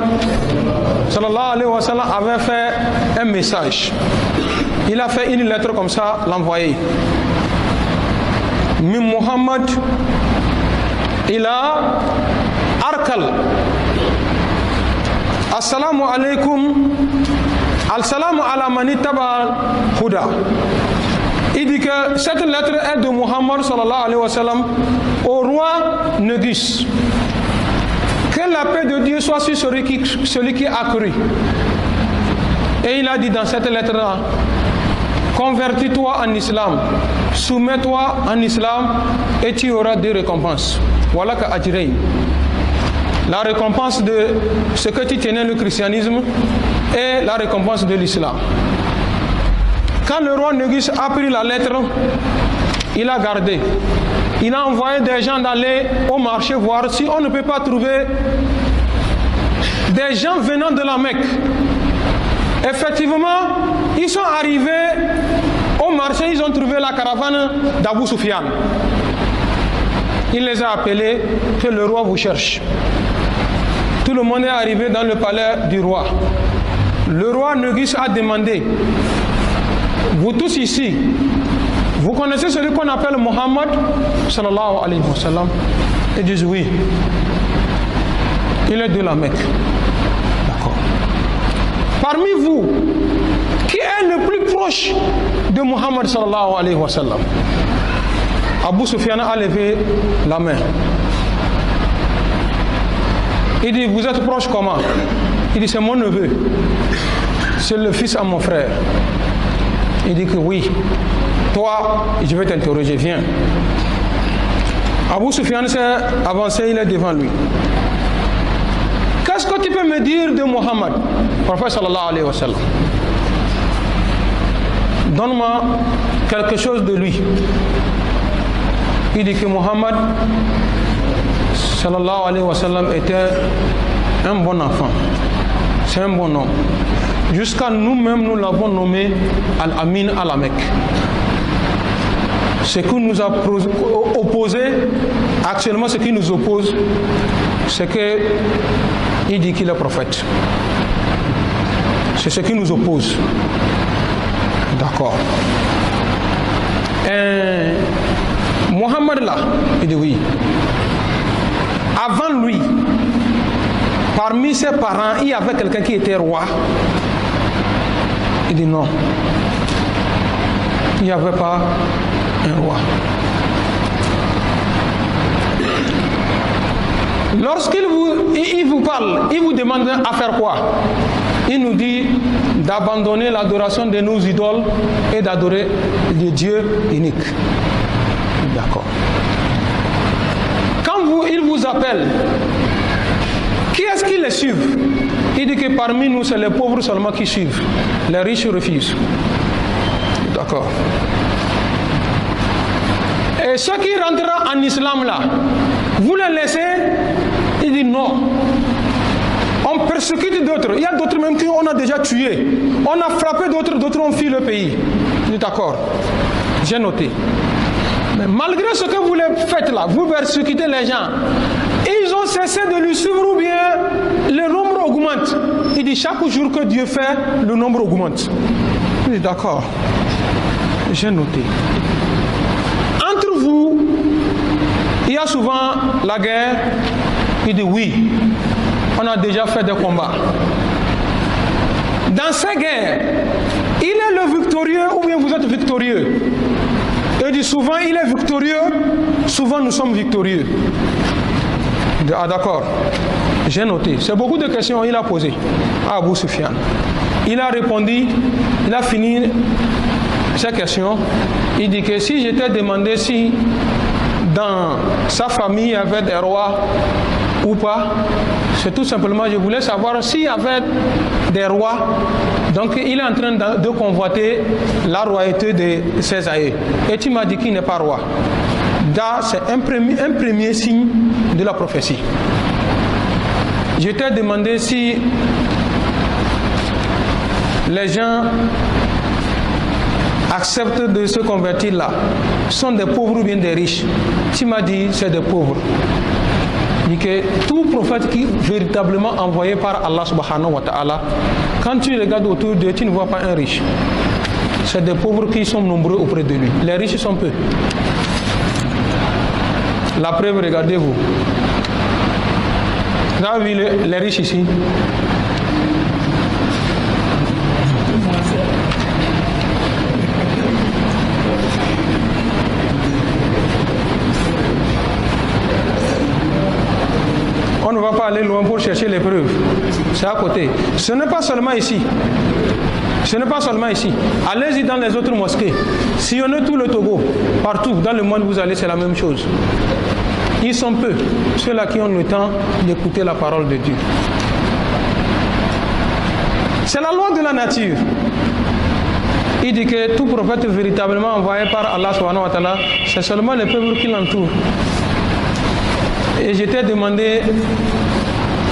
sallallahu alayhi wa sallam avait fait un message. Il a fait une lettre comme ça, l'envoyer. Min Muhammad ila Arkal. Assalamu alaikum. Al-salamu ala mani taba huda. Il dit que cette lettre est de Muhammad sallallahu alayhi wa sallam au roi Négus. Que la paix de Dieu soit sur celui qui a cru. Et il a dit dans cette lettre-là, convertis-toi en islam, soumets-toi en islam et tu auras des récompenses. Voilà que ajrayn. La récompense de ce que tu tenais le christianisme et la récompense de l'islam. Quand le roi Négus a pris la lettre, il a gardé. Il a envoyé des gens d'aller au marché voir si on ne peut pas trouver des gens venant de la Mecque. Effectivement, ils sont arrivés au marché, ils ont trouvé la caravane d'Abu Sufyan. Il les a appelés que le roi vous cherche. Tout le monde est arrivé dans le palais du roi. Le roi Négus a demandé, vous tous ici, vous connaissez celui qu'on appelle Mohammed sallallahu alayhi wa sallam? Ils disent oui. Il est de la Mecque. D'accord. Parmi vous, qui est le plus proche de Mohammed sallallahu alayhi wa sallam? Abu Sufyan a levé la main. Il dit, vous êtes proche comment? Il dit, c'est mon neveu. C'est le fils à mon frère. Il dit que oui. Toi, je vais t'interroger, viens. Abu Sufyan s'est avancé, il est devant lui. Qu'est-ce que tu peux me dire de Mohammed? Prophète sallallahu alayhi wa sallam. Donne-moi quelque chose de lui. Il dit que Mohammed sallallahu alayhi wa sallam était un bon enfant. C'est un bon homme. Jusqu'à nous-mêmes, nous l'avons nommé Al-Amin à la Mecque. Ce qui nous a opposé, actuellement ce qui nous oppose, c'est qu'il dit qu'il est prophète. C'est ce qui nous oppose. D'accord. Mohammed là, il dit oui. Avant lui, parmi ses parents, il y avait quelqu'un qui était roi. Il dit non. Il n'y avait pas un roi. Lorsqu'il vous parle, il vous demande à faire quoi? Il nous dit d'abandonner l'adoration de nos idoles et d'adorer le Dieu unique. D'accord. Quand il vous appelle, qui est-ce qui les suit? Il dit que parmi nous, c'est les pauvres seulement qui suivent. Les riches refusent. D'accord. Et ceux qui rentreront en islam là, vous les laissez? Il dit non. On persécute d'autres. Il y a d'autres même qu'on a déjà tués. On a frappé d'autres, d'autres ont fui le pays. Il dit d'accord. J'ai noté. Mais malgré ce que vous les faites là, vous persécutez les gens. Ils ont cessé de lui suivre ou bien le nombre augmente. Il dit chaque jour que Dieu fait, le nombre augmente. Il dit d'accord. J'ai noté. Entre vous, il y a souvent la guerre. Il dit oui. On a déjà fait des combats. Dans ces guerres, victorieux. Et dit souvent il est victorieux, souvent nous sommes victorieux. Ah d'accord, j'ai noté. C'est beaucoup de questions qu'il a posées à Abu Sufyan. Il a répondu, il a fini ces questions. Il dit que si j'étais demandé si dans sa famille il y avait des rois ou pas, c'est tout simplement, je voulais savoir s'il y avait des rois. Donc il est en train de convoiter la royauté de ses aïeux. Et tu m'as dit qu'il n'est pas roi. Là, c'est un premier signe de la prophétie. Je t'ai demandé si les gens acceptent de se convertir là, sont des pauvres ou bien des riches. Tu m'as dit c'est des pauvres. Dit que tout prophète qui est véritablement envoyé par Allah subhanahu wa ta'ala, quand tu regardes autour de lui, tu ne vois pas un riche. C'est des pauvres qui sont nombreux auprès de lui. Les riches sont peu. La preuve, regardez-vous. Vous avez vu les riches ici? On ne va pas aller loin pour chercher les preuves. C'est à côté. Ce n'est pas seulement ici. Ce n'est pas seulement ici. Allez-y dans les autres mosquées. Sillonnez tout le Togo. Partout dans le monde vous allez, c'est la même chose. Ils sont peu, ceux-là qui ont le temps d'écouter la parole de Dieu. C'est la loi de la nature. Il dit que tout prophète véritablement envoyé par Allah subhanahu wa ta'ala, c'est seulement les peuples qui l'entourent. Et je t'ai demandé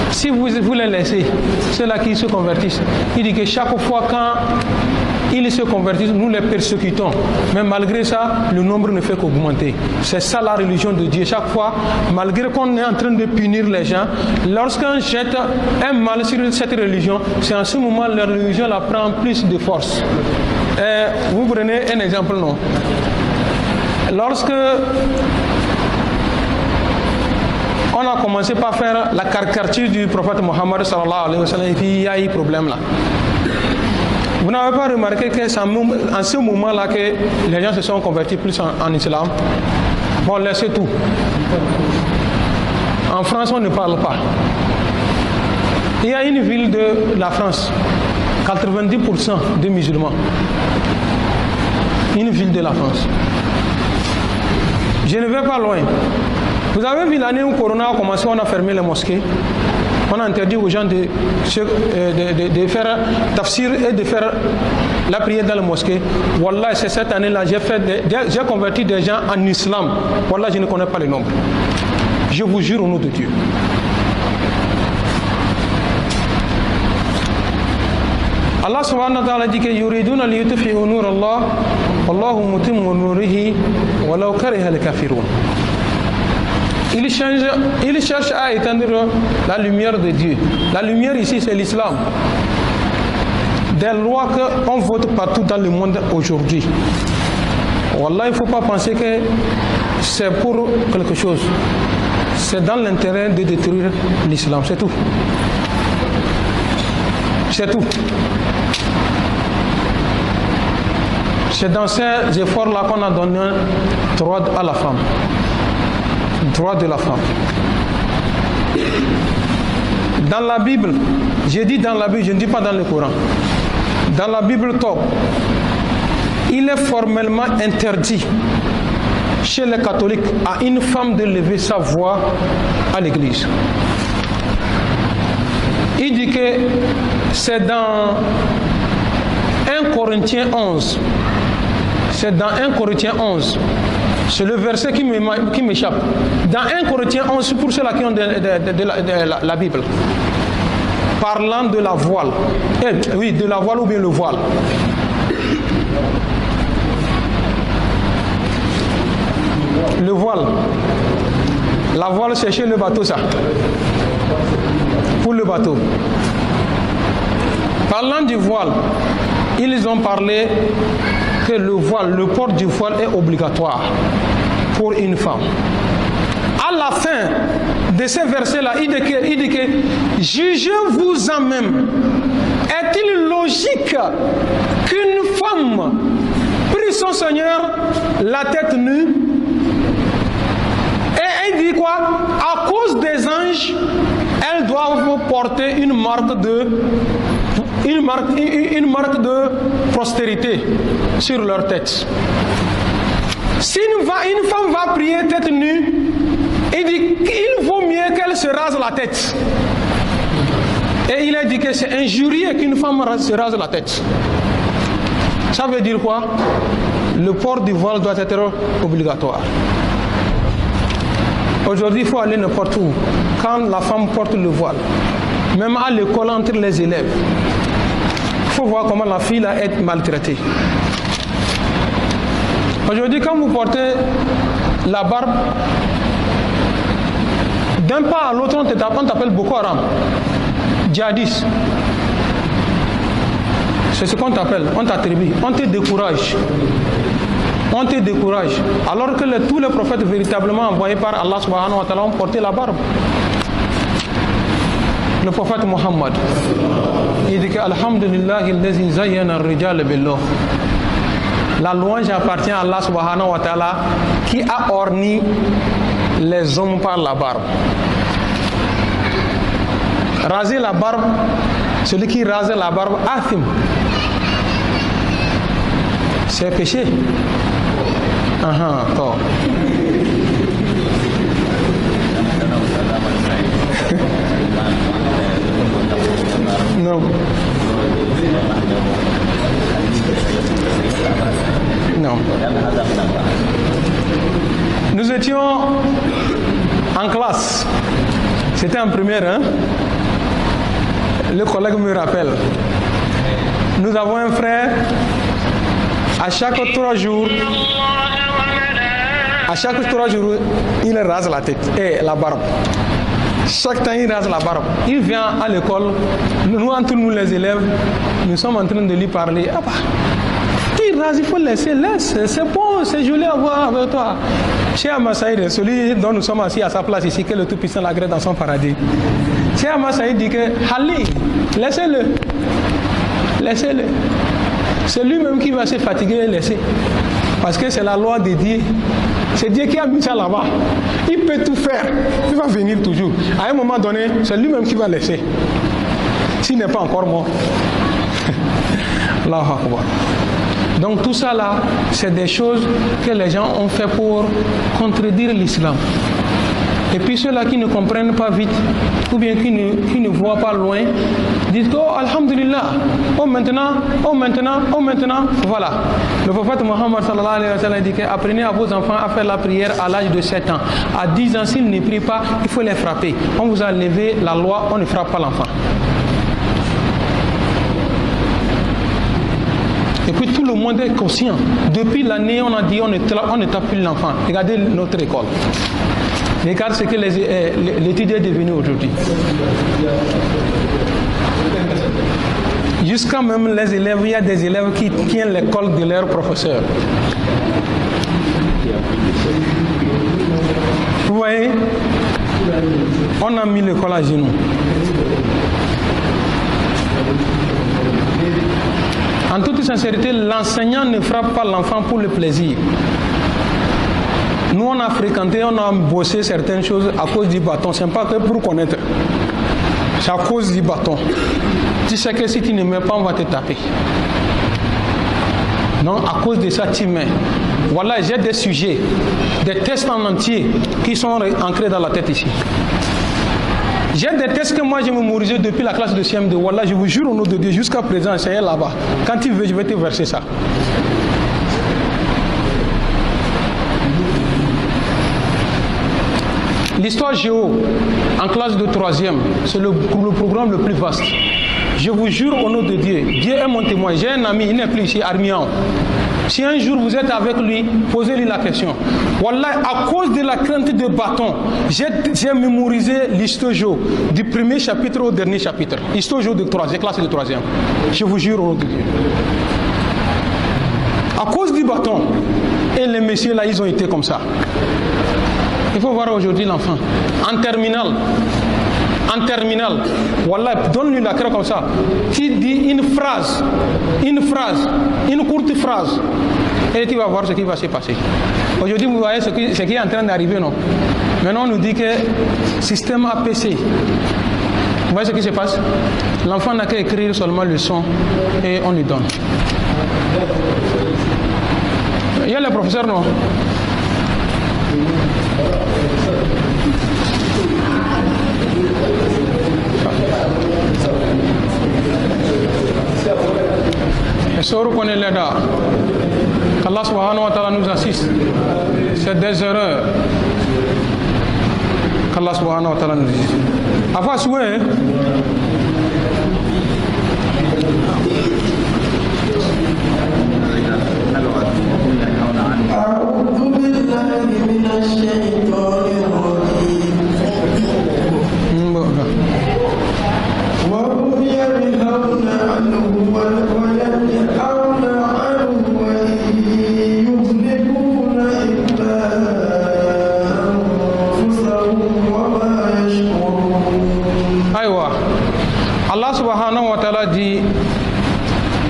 si vous les laissez, ceux-là qui se convertissent. Il dit que chaque fois quand ils se convertissent, nous les persécutons. Mais malgré ça, le nombre ne fait qu'augmenter. C'est ça la religion de Dieu. Chaque fois, malgré qu'on est en train de punir les gens, lorsqu'on jette un mal sur cette religion, c'est en ce moment que la religion la prend plus de force. Vous prenez un exemple, non? Lorsque on a commencé par faire la caricature du prophète Mohammed sallallahu alayhi wa sallam, et puis il y a eu problème là. Vous n'avez pas remarqué que c'est en ce moment-là que les gens se sont convertis plus en islam? Bon, laissez tout. En France, on ne parle pas. Il y a une ville de la France, 90% de musulmans. Une ville de la France. Je ne vais pas loin. Vous avez vu l'année où Corona a commencé, on a fermé les mosquées. On a interdit aux gens de faire tafsir et de faire la prière dans les mosquées. Wallah, c'est cette année-là, j'ai converti des gens en islam. Wallah, je ne connais pas les nombres. Je vous jure au nom de Dieu. Allah subhanahu wa ta'ala dit que yuriduna liyutfi'u nur Allah wallahu mutimmu nurihi walau kariha al-kafirun. Il cherche à éteindre la lumière de Dieu. La lumière ici, c'est l'islam. Des lois qu'on vote partout dans le monde aujourd'hui. Wallah, il ne faut pas penser que c'est pour quelque chose. C'est dans l'intérêt de détruire l'islam, c'est tout. C'est tout. C'est dans ces efforts-là qu'on a donné droit à la femme. Droit de la femme. Dans la Bible, j'ai dit dans la Bible, je ne dis pas dans le Coran. Dans la Bible top, il est formellement interdit chez les catholiques à une femme de lever sa voix à l'église. Il dit que c'est dans 1 Corinthiens 11. C'est dans 1 Corinthiens 11. C'est le verset qui m'échappe. Dans 1 Corinthiens 11, pour ceux-là qui ont de la Bible, parlant de la voile. Oui, de la voile ou bien le voile. Le voile. La voile, c'est chez le bateau, ça. Pour le bateau. Parlant du voile, ils ont parlé que le voile, le port du voile est obligatoire pour une femme. À la fin de ces versets-là, il dit que jugez-vous en même. Est-il logique qu'une femme prie son Seigneur la tête nue. Et il dit quoi? À cause des anges, elles doivent porter une marque de prospérité sur leur tête. Si une femme va prier tête nue, il dit qu'il vaut mieux qu'elle se rase la tête. Et il a dit que c'est injurieux qu'une femme se rase la tête. Ça veut dire quoi? Le port du voile doit être obligatoire. Aujourd'hui, il faut aller n'importe où. Quand la femme porte le voile, même à l'école entre les élèves, il faut voir comment la fille là est maltraitée. Aujourd'hui, quand vous portez la barbe, d'un pas à l'autre, on t'appelle Boko Haram, djihadiste. C'est ce qu'on t'appelle, on t'attribue, on te décourage. On te décourage. Alors que tous les prophètes véritablement envoyés par Allah subhanahu wa ta'ala ont porté la barbe. Le prophète Muhammad, il dit que Alhamdulillah, allazi zayyana ar-rijal billah. La louange appartient à Allah subhanahu wa ta'ala qui a orni les hommes par la barbe. Raser la barbe, celui qui rase la barbe, athim. C'est péché. Attends. Non. Non. Nous étions en classe. C'était en première, hein? Le collègue me rappelle. Nous avons un frère. À chaque 3 jours, il rase la tête et la barbe. Chaque temps, il rase la barbe. Il vient à l'école. Nous, entre nous les élèves, nous sommes en train de lui parler. Ah bah, il rase, il faut laisser. Laisse. C'est bon, c'est joli à voir avec toi. Chez Amasaïd, celui dont nous sommes assis à sa place ici, que le Tout-Puissant l'agrée dans son paradis. Chez Amasaïd dit que Halil, laissez-le. Laissez-le. C'est lui-même qui va se fatiguer et laisser. Parce que c'est la loi de Dieu. C'est Dieu qui a mis ça là-bas. Il peut tout faire. Il va venir toujours. À un moment donné, c'est lui-même qui va laisser. S'il n'est pas encore mort. Allahu Akbar. Donc tout ça là, c'est des choses que les gens ont fait pour contredire l'islam. Et puis ceux-là qui ne comprennent pas vite, ou bien qui ne voient pas loin, disent « Oh, alhamdulillah, oh maintenant, voilà. » Le prophète Muhammad sallallahu alayhi wa sallam dit « Apprenez à vos enfants à faire la prière à l'âge de 7 ans. À 10 ans, s'ils ne prient pas, il faut les frapper. On vous a levé la loi, on ne frappe pas l'enfant. » Et puis tout le monde est conscient. Depuis l'année, on a dit on ne tape plus l'enfant. Regardez notre école. Regarde ce que l'étude est devenue aujourd'hui. Jusqu'à même les élèves, il y a des élèves qui tiennent l'école de leurs professeurs. Vous voyez, on a mis l'école à genoux. En toute sincérité, l'enseignant ne frappe pas l'enfant pour le plaisir. Nous, on a fréquenté, on a bossé certaines choses à cause du bâton. Ce n'est pas que pour connaître. C'est à cause du bâton. Tu sais que si tu ne mets pas, on va te taper. Non, à cause de ça, tu mets. Voilà, j'ai des sujets, des tests en entier qui sont ancrés dans la tête ici. J'ai des tests que moi j'ai mémorisés depuis la classe de CM2. Voilà, je vous jure au nom de Dieu, jusqu'à présent, c'est là-bas. Quand tu veux, je vais te verser ça. L'histoire géo, en classe de 3e, c'est le programme le plus vaste. Je vous jure au nom de Dieu, Dieu est mon témoin. J'ai un ami, il n'est plus ici, Armian. Si un jour vous êtes avec lui, posez-lui la question. Wallah, à cause de la crainte de bâton, j'ai mémorisé l'histoire géo, du premier chapitre au dernier chapitre. Histoire géo de 3e, classe de 3e. Je vous jure au nom de Dieu. À cause du bâton. Et les messieurs là, ils ont été comme ça. Il faut voir aujourd'hui l'enfant. En terminale, voilà, donne-lui la craie comme ça, qui dit une courte phrase. et tu vas voir ce qui va se passer. Aujourd'hui, vous voyez ce qui est en train d'arriver, non? Maintenant, on nous dit que système APC. Vous voyez ce qui se passe? L'enfant n'a qu'à écrire seulement le son et on lui donne. Il y a le professeur, non? Et ce qu'on est là, qu'Allah subhanahu wa ta'ala nous assiste. C'est des erreurs. Qu'Allah subhanahu wa ta'ala nous assiste. Avant souhait, Allah subhanahu wa ta'ala dit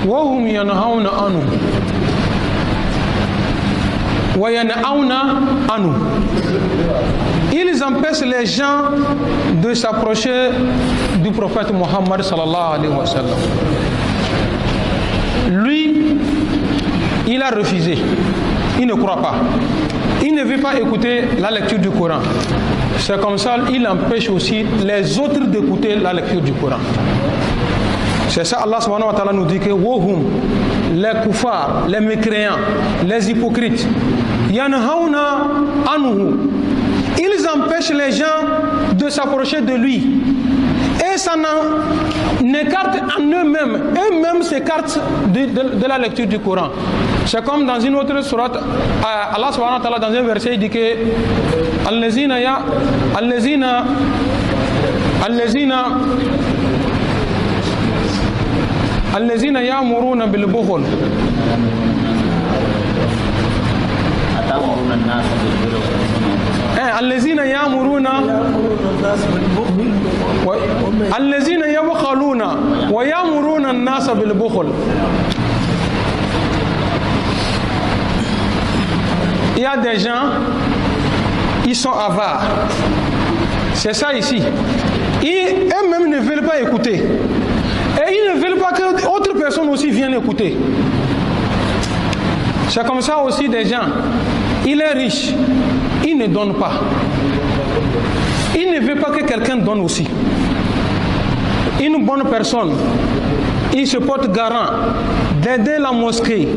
وَهُمْ يَنْهَوْنَ عَنْهُ وَيَنْهَوْنَ عَنْهُ. Ils empêchent les gens de s'approcher du prophète Mohammed sallallahu alayhi wa sallam. Lui, il a refusé. Il ne croit pas. Il ne veut pas écouter la lecture du Coran. C'est comme ça, il empêche aussi les autres d'écouter la lecture du Coran. C'est ça, Allah subhanahu wa ta'ala nous dit que Wohum, les koufars, les mécréants, les hypocrites, yanhauna anhu, ils empêchent les gens de s'approcher de lui. Et ça n'écarte en eux-mêmes s'écartent de la lecture du Coran. C'est comme dans une autre sourate, Allah subhanahu wa ta'ala dans un verset il dit que الذين يأمرون بالبخل الذين يأمرون الذين يبخلون ويأمرون الناس بالبخل. Il y a des gens, ils sont avares. C'est ça ici. Eux-mêmes ne veulent pas écouter. Et ils ne veulent pas que d'autres personnes aussi viennent écouter. C'est comme ça aussi des gens. Il est riche, il ne donne pas. Il ne veut pas que quelqu'un donne aussi. Une bonne personne, il se porte garant d'aider la mosquée,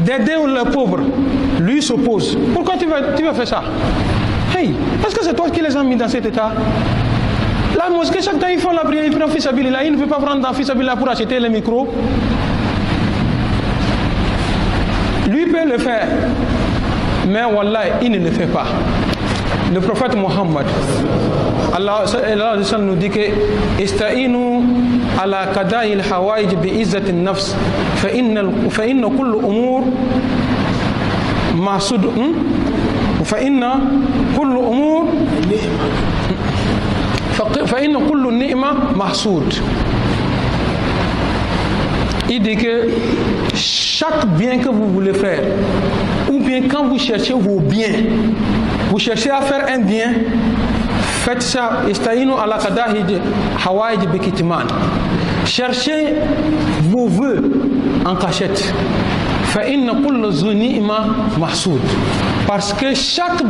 d'aider les pauvres. Lui s'oppose. Pourquoi tu vas faire ça? Hey, est-ce que c'est toi qui les as mis dans cet état? La mosquée, chaque temps, ils font la prière, ils prennent fils Abilillah. Ils ne veulent pas prendre dans fils Abilillah pour acheter les micros. Lui peut le faire. Mais Wallah, il ne le fait pas. Le prophète Mohammed, Allah nous dit que Ista'inu ala kada'il hawaïj bi izzatin nafs fa inna kullu umur mahsud fa inna kullu umur فإن كل النعمة محسود. Il dit que chaque bien que vous voulez faire, ou bien quand vous cherchez vos biens, vous cherchez à faire un bien, faites ça. Ista'inu ala qadahi hawaïj bi kitman. Cherchez vos vœux en cachette. Fa inna kullu ni'ma mahsud. Parce que chaque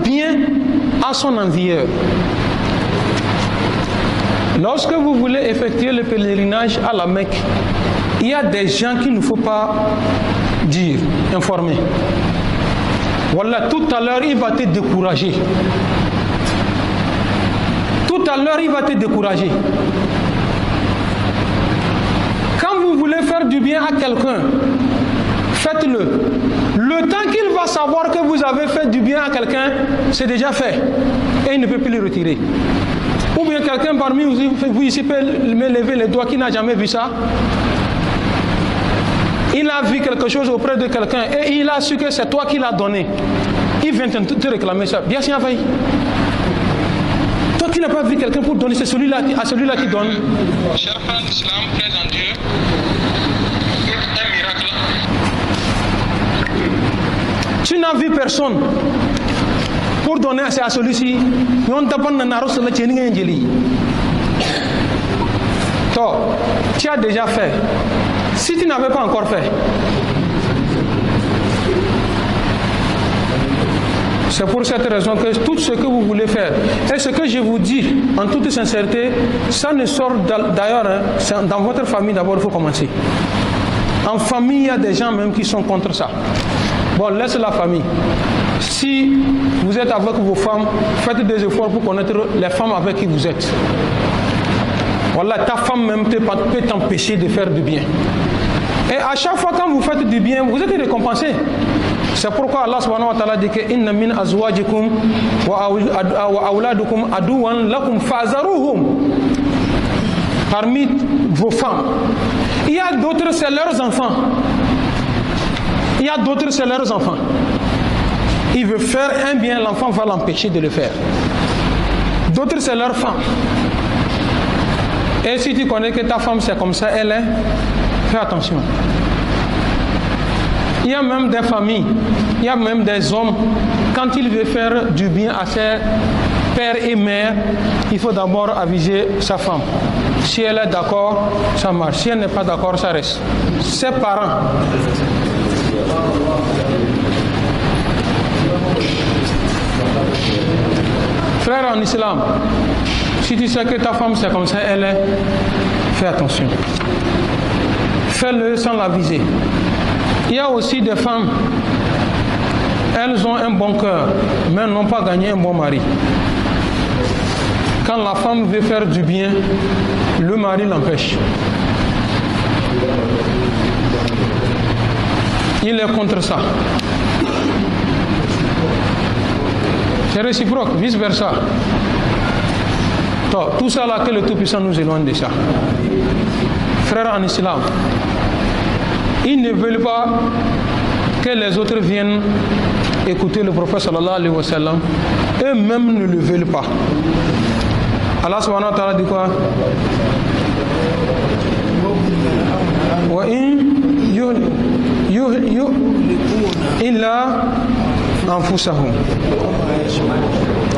bien a son envieur. Lorsque vous voulez effectuer le pèlerinage à la Mecque, il y a des gens qu'il ne faut pas dire, informer. Voilà, tout à l'heure, il va te décourager. Tout à l'heure, il va te décourager. Quand vous voulez faire du bien à quelqu'un, faites-le. Le temps qu'il va savoir que vous avez fait du bien à quelqu'un, c'est déjà fait. Et il ne peut plus le retirer. Ou bien quelqu'un parmi vous ici peut me lever les doigts qui n'a jamais vu ça. Il a vu quelque chose auprès de quelqu'un et il a su que c'est toi qui l'as donné. Il vient te réclamer ça. Bien sûr, veille. Toi qui n'as pas vu quelqu'un pour donner, c'est celui-là à celui-là qui donne. Cher frère d'islam, plaise en Dieu, un miracle. Tu n'as vu personne pour donner à celui-ci. Toi, tu as déjà fait. Si tu n'avais pas encore fait, c'est pour cette raison que tout ce que vous voulez faire et ce que je vous dis en toute sincérité, ça ne sort d'ailleurs, hein, dans votre famille d'abord il faut commencer. En famille, il y a des gens même qui sont contre ça. Bon, laisse la famille. Si vous êtes avec vos femmes, faites des efforts pour connaître les femmes avec qui vous êtes. Voilà, ta femme même peut t'empêcher de faire du bien. Et à chaque fois quand vous faites du bien, vous êtes récompensé. C'est pourquoi Allah subhanahu wa ta'ala dit que inna min azwajikum wa awladukum aduwan lakum fa'zaruhum. Parmi vos femmes, il y a d'autres, c'est leurs enfants. Il y a d'autres, c'est leurs enfants. Il veut faire un bien, l'enfant va l'empêcher de le faire. D'autres, c'est leurs femmes. Et si tu connais que ta femme c'est comme ça, elle est, fais attention. Il y a même des familles, il y a même des hommes, quand il veut faire du bien à ses pères et mères, il faut d'abord aviser sa femme. Si elle est d'accord, ça marche. Si elle n'est pas d'accord, ça reste. Ses parents. Frère en islam, si tu sais que ta femme c'est comme ça, elle est, fais attention. Fais-le sans la viser. Il y a aussi des femmes, elles ont un bon cœur, mais n'ont pas gagné un bon mari. Quand la femme veut faire du bien, le mari l'empêche. Il est contre ça. C'est réciproque, vice versa. Tout ça là, que le Tout-Puissant nous éloigne de ça. Frères en islam, ils ne veulent pas que les autres viennent écouter le prophète sallallahu alayhi wa sallam. Eux-mêmes ne le veulent pas. Allah subhanahu wa ta'ala dit quoi? Wa in illa anfusahum.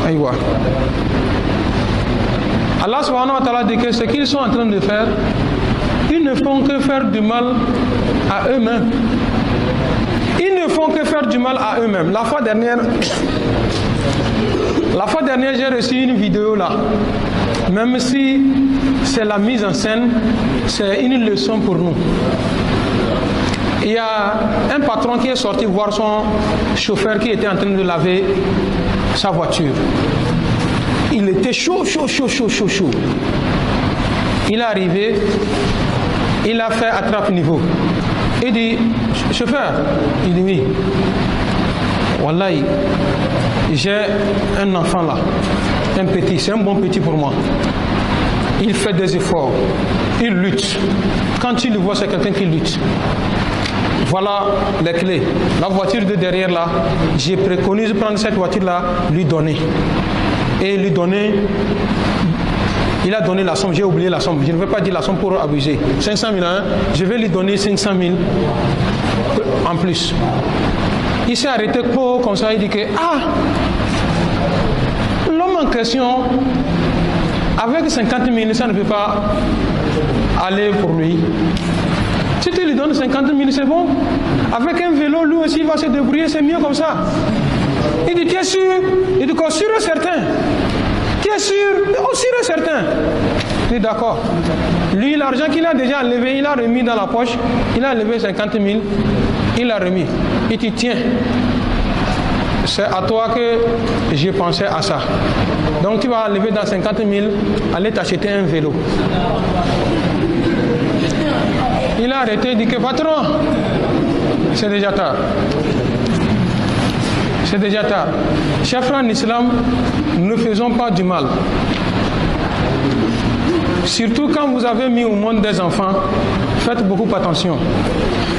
Aïwa. Allah subhanahu wa ta'ala dit que ce qu'ils sont en train de faire, ils ne font que faire du mal à eux-mêmes. Ils ne font que faire du mal à eux-mêmes. La fois dernière, j'ai reçu une vidéo là. Même si c'est la mise en scène, c'est une leçon pour nous. Il y a un patron qui est sorti voir son chauffeur qui était en train de laver sa voiture. Il était chaud. Il est arrivé, il a fait attrape niveau. Il dit, chauffeur, il dit oui. Wallahi, j'ai un enfant là, un petit, c'est un bon petit pour moi. Il fait des efforts, il lutte. Quand il le voit, c'est quelqu'un qui lutte. Voilà les clés. La voiture de derrière là, j'ai préconisé de prendre cette voiture là, lui donner. Et lui donner, il a donné la somme, j'ai oublié la somme, je ne vais pas dire la somme pour abuser. 500 000 hein, je vais lui donner 500 000 en plus. Il s'est arrêté comme ça, il dit que l'homme en question, avec 50 000, ça ne peut pas aller pour lui. Si tu lui donnes 50 000, c'est bon. Avec un vélo, lui aussi il va se débrouiller, c'est mieux comme ça. Il dit, tu es sûr? Il dit, sûr et certain. Tu es sûr? Sûr et certain. Il dit, d'accord. Lui, l'argent qu'il a déjà enlevé, il a remis dans la poche. Il a enlevé 50 000. Il l'a remis. Il dit, tiens, c'est à toi que j'ai pensé à ça. Donc tu vas enlever dans 50 000, aller t'acheter un vélo. Il a arrêté, il dit que patron, c'est déjà tard. C'est déjà tard. Chers frères en islam, ne faisons pas du mal. Surtout quand vous avez mis au monde des enfants, faites beaucoup attention.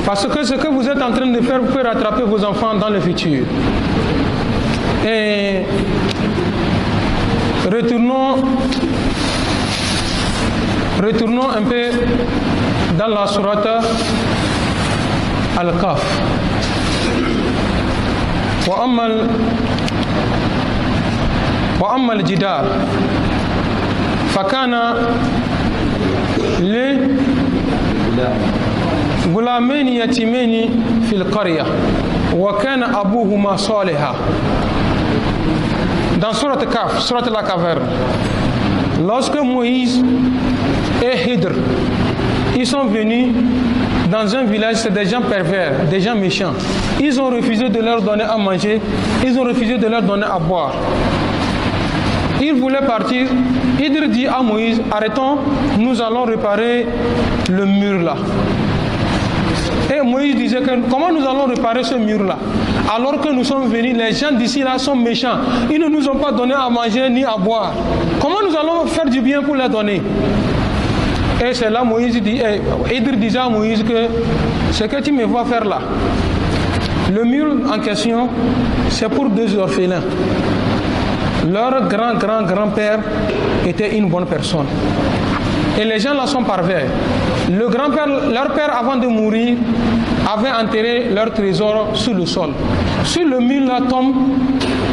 Parce que ce que vous êtes en train de faire, vous pouvez rattraper vos enfants dans le futur. Et retournons un peu dans la sourate Al-Kahf. وأما الجدار فكان لغلامين يتيمين في القرية وكان أبوهما صالحا. Dans Surat Kaf, Surat la caverne, lorsque Moïse et Hidr ils sont venus dans un village, c'est des gens pervers, des gens méchants. Ils ont refusé de leur donner à manger, ils ont refusé de leur donner à boire. Ils voulaient partir. Hidr dit à Moïse, arrêtons, nous allons réparer le mur là. Et Moïse disait que comment nous allons réparer ce mur là alors que nous sommes venus, les gens d'ici là sont méchants, ils ne nous ont pas donné à manger ni à boire. Comment nous allons faire du bien pour les donner? Et c'est là Moïse dit, Hidr disait à Moïse que ce que tu me vois faire là, le mur en question, c'est pour 2 orphelins. Leur grand-père était une bonne personne. Et les gens là sont pervers. Le grand-père, leur père avant de mourir, avait enterré leur trésor sous le sol. Si le mur là tombe,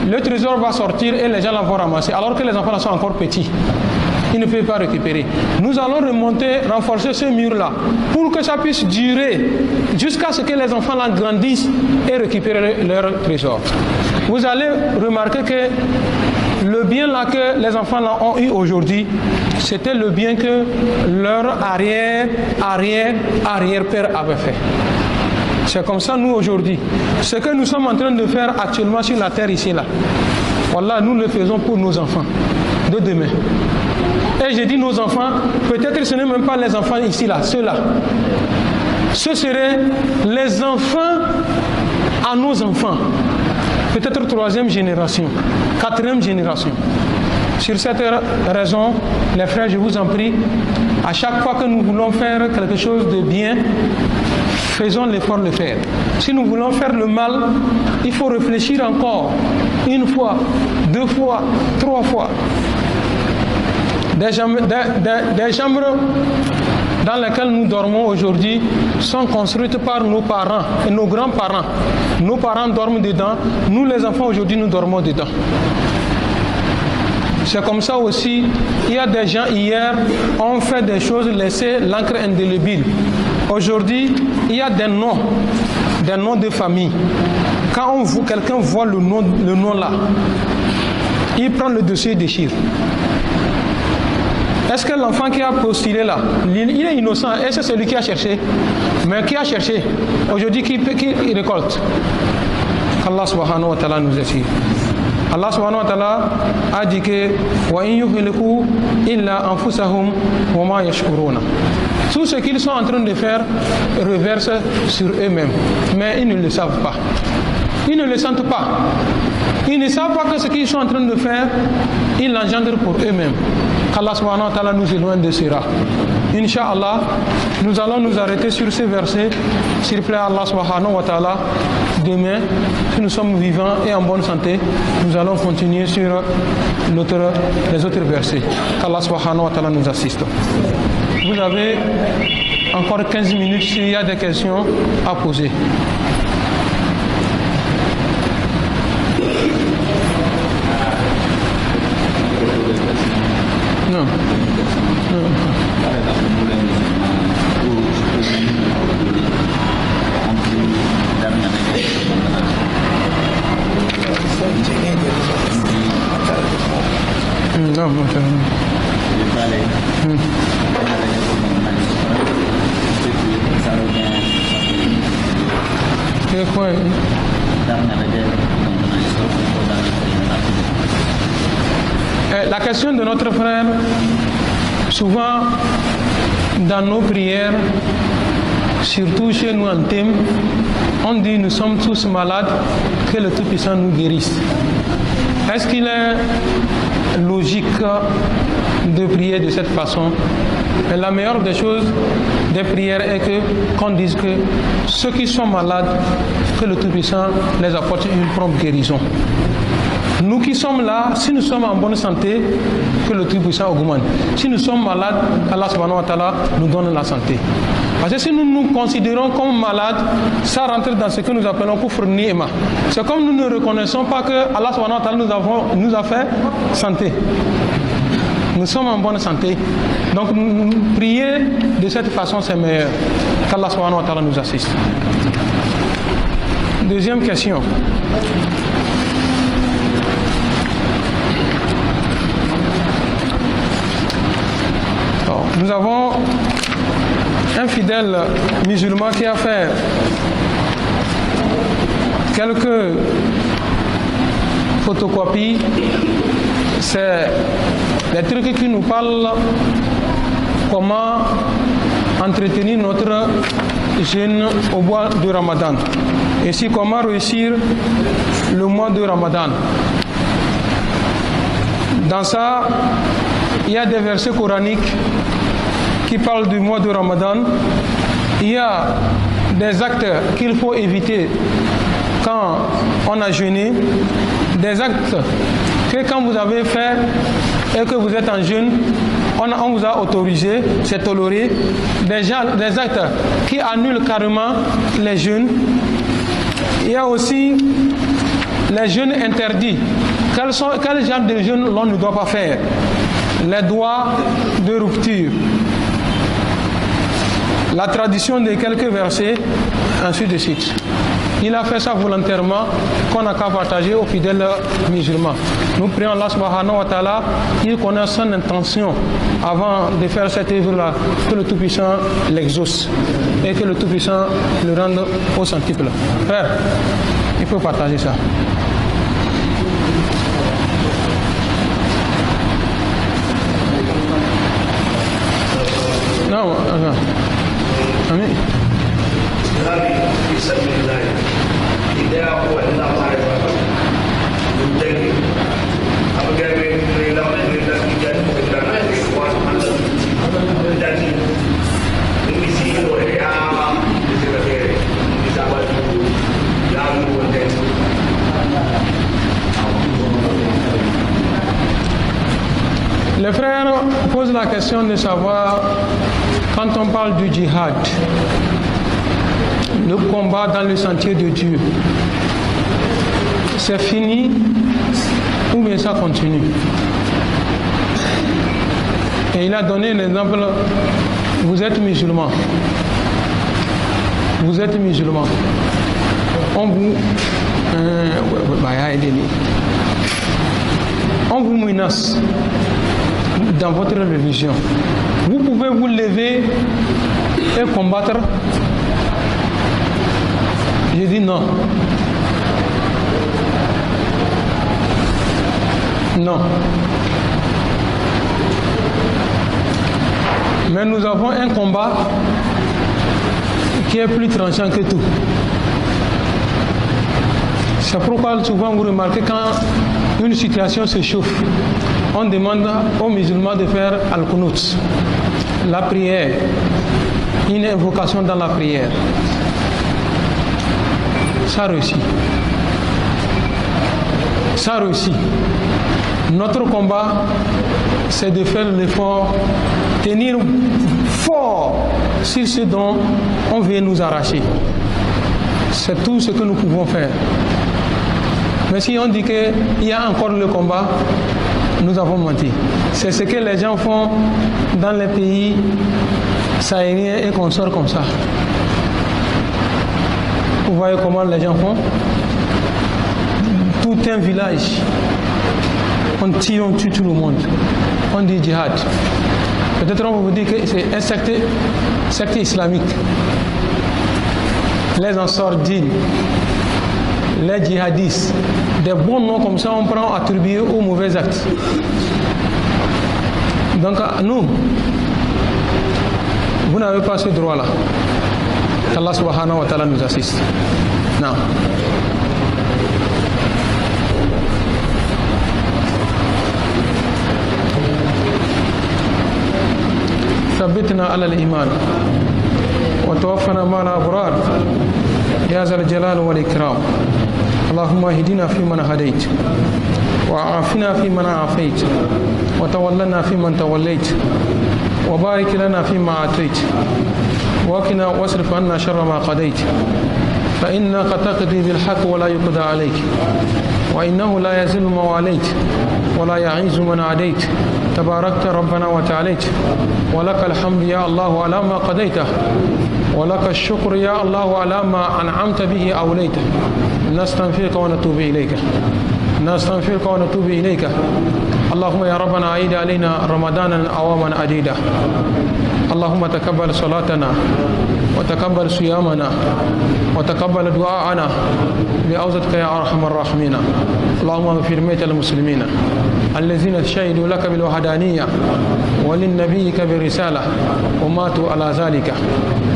le trésor va sortir et les gens là vont ramasser, alors que les enfants là sont encore petits. Ils ne peuvent pas récupérer. Nous allons remonter, renforcer ce mur-là pour que ça puisse durer jusqu'à ce que les enfants là grandissent et récupèrent leur trésor. Vous allez remarquer que le bien là que les enfants là ont eu aujourd'hui, c'était le bien que leur arrière-père avait fait. C'est comme ça nous aujourd'hui. Ce que nous sommes en train de faire actuellement sur la terre ici là, voilà, nous le faisons pour nos enfants de demain. Et j'ai dit nos enfants, peut-être que ce n'est même pas les enfants ici là, ceux-là. Ce seraient les enfants à nos enfants. Peut-être 3e génération, 4e génération. Sur cette raison, les frères, je vous en prie, à chaque fois que nous voulons faire quelque chose de bien, faisons l'effort de le faire. Si nous voulons faire le mal, il faut réfléchir encore, 1 fois, 2 fois, 3 fois. Des chambres dans lesquelles nous dormons aujourd'hui sont construites par nos parents et nos grands-parents. Nos parents dorment dedans, nous les enfants aujourd'hui nous dormons dedans. C'est comme ça aussi, il y a des gens hier ont fait des choses, laissé l'encre indélébile. Aujourd'hui, il y a des noms de famille. Quand quelqu'un voit le nom là, il prend le dossier et déchire. Est-ce que l'enfant qui a postulé là, il est innocent? Est-ce que c'est lui qui a cherché? Mais qui a cherché? Aujourd'hui, qui récolte? Allah subhanahu wa ta'ala nous assure. Allah subhanahu wa ta'ala a dit que wa in yuhliku illa anfusahum wa ma yashkuruna. Tout ce qu'ils sont en train de faire reverse sur eux-mêmes, mais ils ne le savent pas. Ils ne le sentent pas. Ils ne savent pas que ce qu'ils sont en train de faire, ils l'engendrent pour eux-mêmes. Qu'Allah subhanahu wa ta'ala nous éloigne de cela. Inch'Allah, nous allons nous arrêter sur ces versets. S'il plaît Allah subhanahu wa ta'ala, demain, si nous sommes vivants et en bonne santé, nous allons continuer sur les autres versets. Qu'Allah subhanahu wa ta'ala nous assiste. Vous avez encore 15 minutes s'il y a des questions à poser. Non. La question de notre frère, souvent dans nos prières, surtout chez nous en thème, on dit nous sommes tous malades, que le Tout-Puissant nous guérisse. Est-ce qu'il est logique de prier de cette façon? Et la meilleure des choses des prières est qu'on dise que ceux qui sont malades, que le Tout-Puissant les apporte une prompte guérison. Nous qui sommes là, si nous sommes en bonne santé, que le Tout-Puissant augmente. Si nous sommes malades, Allah subhanahu wa ta'ala nous donne la santé. Parce que si nous nous considérons comme malades, ça rentre dans ce que nous appelons kufr ni'ma. C'est comme nous ne reconnaissons pas que Allah subhanahu wa ta'ala nous a fait santé. Nous sommes en bonne santé. Donc prier de cette façon, c'est meilleur. Qu'Allah subhanahu wa ta'ala nous assiste. Deuxième question. Alors, nous avons un fidèle musulman qui a fait quelques photocopies. C'est des trucs qui nous parlent comment entretenir notre jeûne au mois de Ramadan. Et aussi comment réussir le mois de Ramadan. Dans ça, il y a des versets coraniques qui parlent du mois de Ramadan. Il y a des actes qu'il faut éviter quand on a jeûné, des actes que quand vous avez fait et que vous êtes en jeûne, on vous a autorisé, c'est toléré, des actes qui annulent carrément les jeûnes. Il y a aussi les jeûnes interdits. Quel genre de jeûne l'on ne doit pas faire? Les doigts de rupture. La tradition de quelques versets, ainsi de suite. Il a fait ça volontairement, qu'on n'a qu'à partager aux fidèles musulmans. Nous prions Allah subhanahu wa ta'ala, il connaît son intention avant de faire cette œuvre-là, que le Tout-Puissant l'exauce et que le Tout-Puissant le rende au centuple. Frère, il faut partager ça. Non, non. Amin. Les frères posent la question de savoir, quand on parle du djihad, le combat dans le sentier de Dieu, c'est fini ou bien ça continue? Et il a donné l'exemple, vous êtes musulman. Vous êtes musulman. On vous menace dans votre religion. Vous pouvez vous lever et combattre. Je dis non. Non. Mais nous avons un combat qui est plus tranchant que tout. C'est pourquoi souvent vous remarquez quand une situation se chauffe, on demande aux musulmans de faire al-Qunut, la prière, une invocation dans la prière. Ça réussit. Ça réussit. Notre combat, c'est de faire l'effort, tenir fort sur ce dont on veut nous arracher. C'est tout ce que nous pouvons faire. Mais si on dit qu'il y a encore le combat, nous avons menti. C'est ce que les gens font dans les pays sahéliens et consorts comme ça. Vous voyez comment les gens font? Tout un village, on tire, on tue tout le monde. On dit djihad. Peut-être on va vous dire que c'est un secte islamique. Les ansordines, les djihadistes, des bons noms comme ça, on prend attribués aux mauvais actes. Donc nous, vous n'avez pas ce droit-là. Allah subhanahu wa ta'ala nous assiste. Non. ثبتنا على الإيمان وتوفنا مع الأبرار يا ذا الجلال والإكرام اللهم اهدنا فيمن هديت وعافنا فيمن عافيت وتولنا فيمن توليت وبارك لنا فيما أعطيت وقنا واصرف عنا شر ما قضيت فإنك تقضي بالحق ولا يقضى عليك وإنه لا يزل ما واليت ولا يعز من عاديت تباركت ربنا وتعاليت ولك الحمد يا الله على ما قضيته ولك الشكر يا الله على ما أنعمت به أوليته نستغفرك ونتوب إليك نستغفرك ونتوب إليك اللهم يا ربنا عيد علينا رمضانا أواما عديدة اللهم تقبل صلاتنا وتقبل صيامنا وتقبل دعاءنا بعوزتك يا أرحم الراحمين اللهم اغفر ميت المسلمين الذين شهدوا لك بالوحدانية وللنبيك بالرسالة وماتوا على ذلك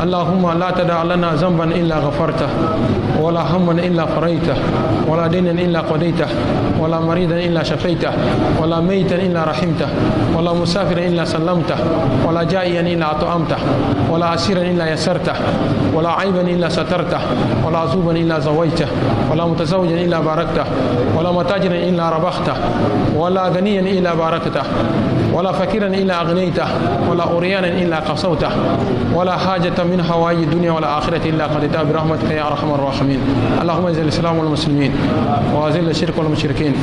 اللهم لا تدع لنا ذنبا إلا غفرته ولا هما إلا فريته ولا دينا إلا قضيته ولا مريضا إلا شفيته ولا ميتا إلا رحمته ولا مسافرا إلا سلمته ولا جائيا إلا أطعمته ولا عسيرا إلا يسرته ولا عيبا إلا سترته ولا عزوبا إلا زويته ولا متزوجا إلا باركته ولا متاجرا إلا ربحته ولا غنيا إلا باركته ولا فقيرا إلا أغنيته ولا أريانا إلا قصوته ولا حاجة من حوائج الدنيا ولا آخرة إلا قضيتها برحمتك يا أرحم الراحمين اللهم اعز الإسلام والمسلمين وأذل الشرك والمشركين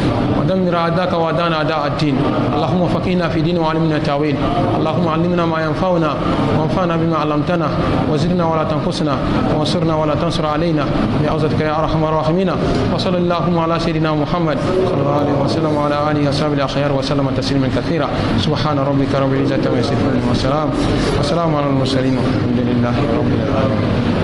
ودمر أعداءك وأعداءنا أعداء الدين اللهم فقهنا في دين وعلمنا التأويل اللهم علمنا ما ينفعنا وانفعنا بما علمتنا وزدنا ولا تنقصنا وانصرنا ولا تنصر علينا بعزتك يا أرحم الراحمين وصلى اللهم على سيدنا محمد صلى الله عليه وسلم وعلى آله وصحبه الأخيار وسلم تسليما كثيرا سبحان ربك رب العزة عما يصفون وسلام على المرسلين والحمد لله رب العالمين.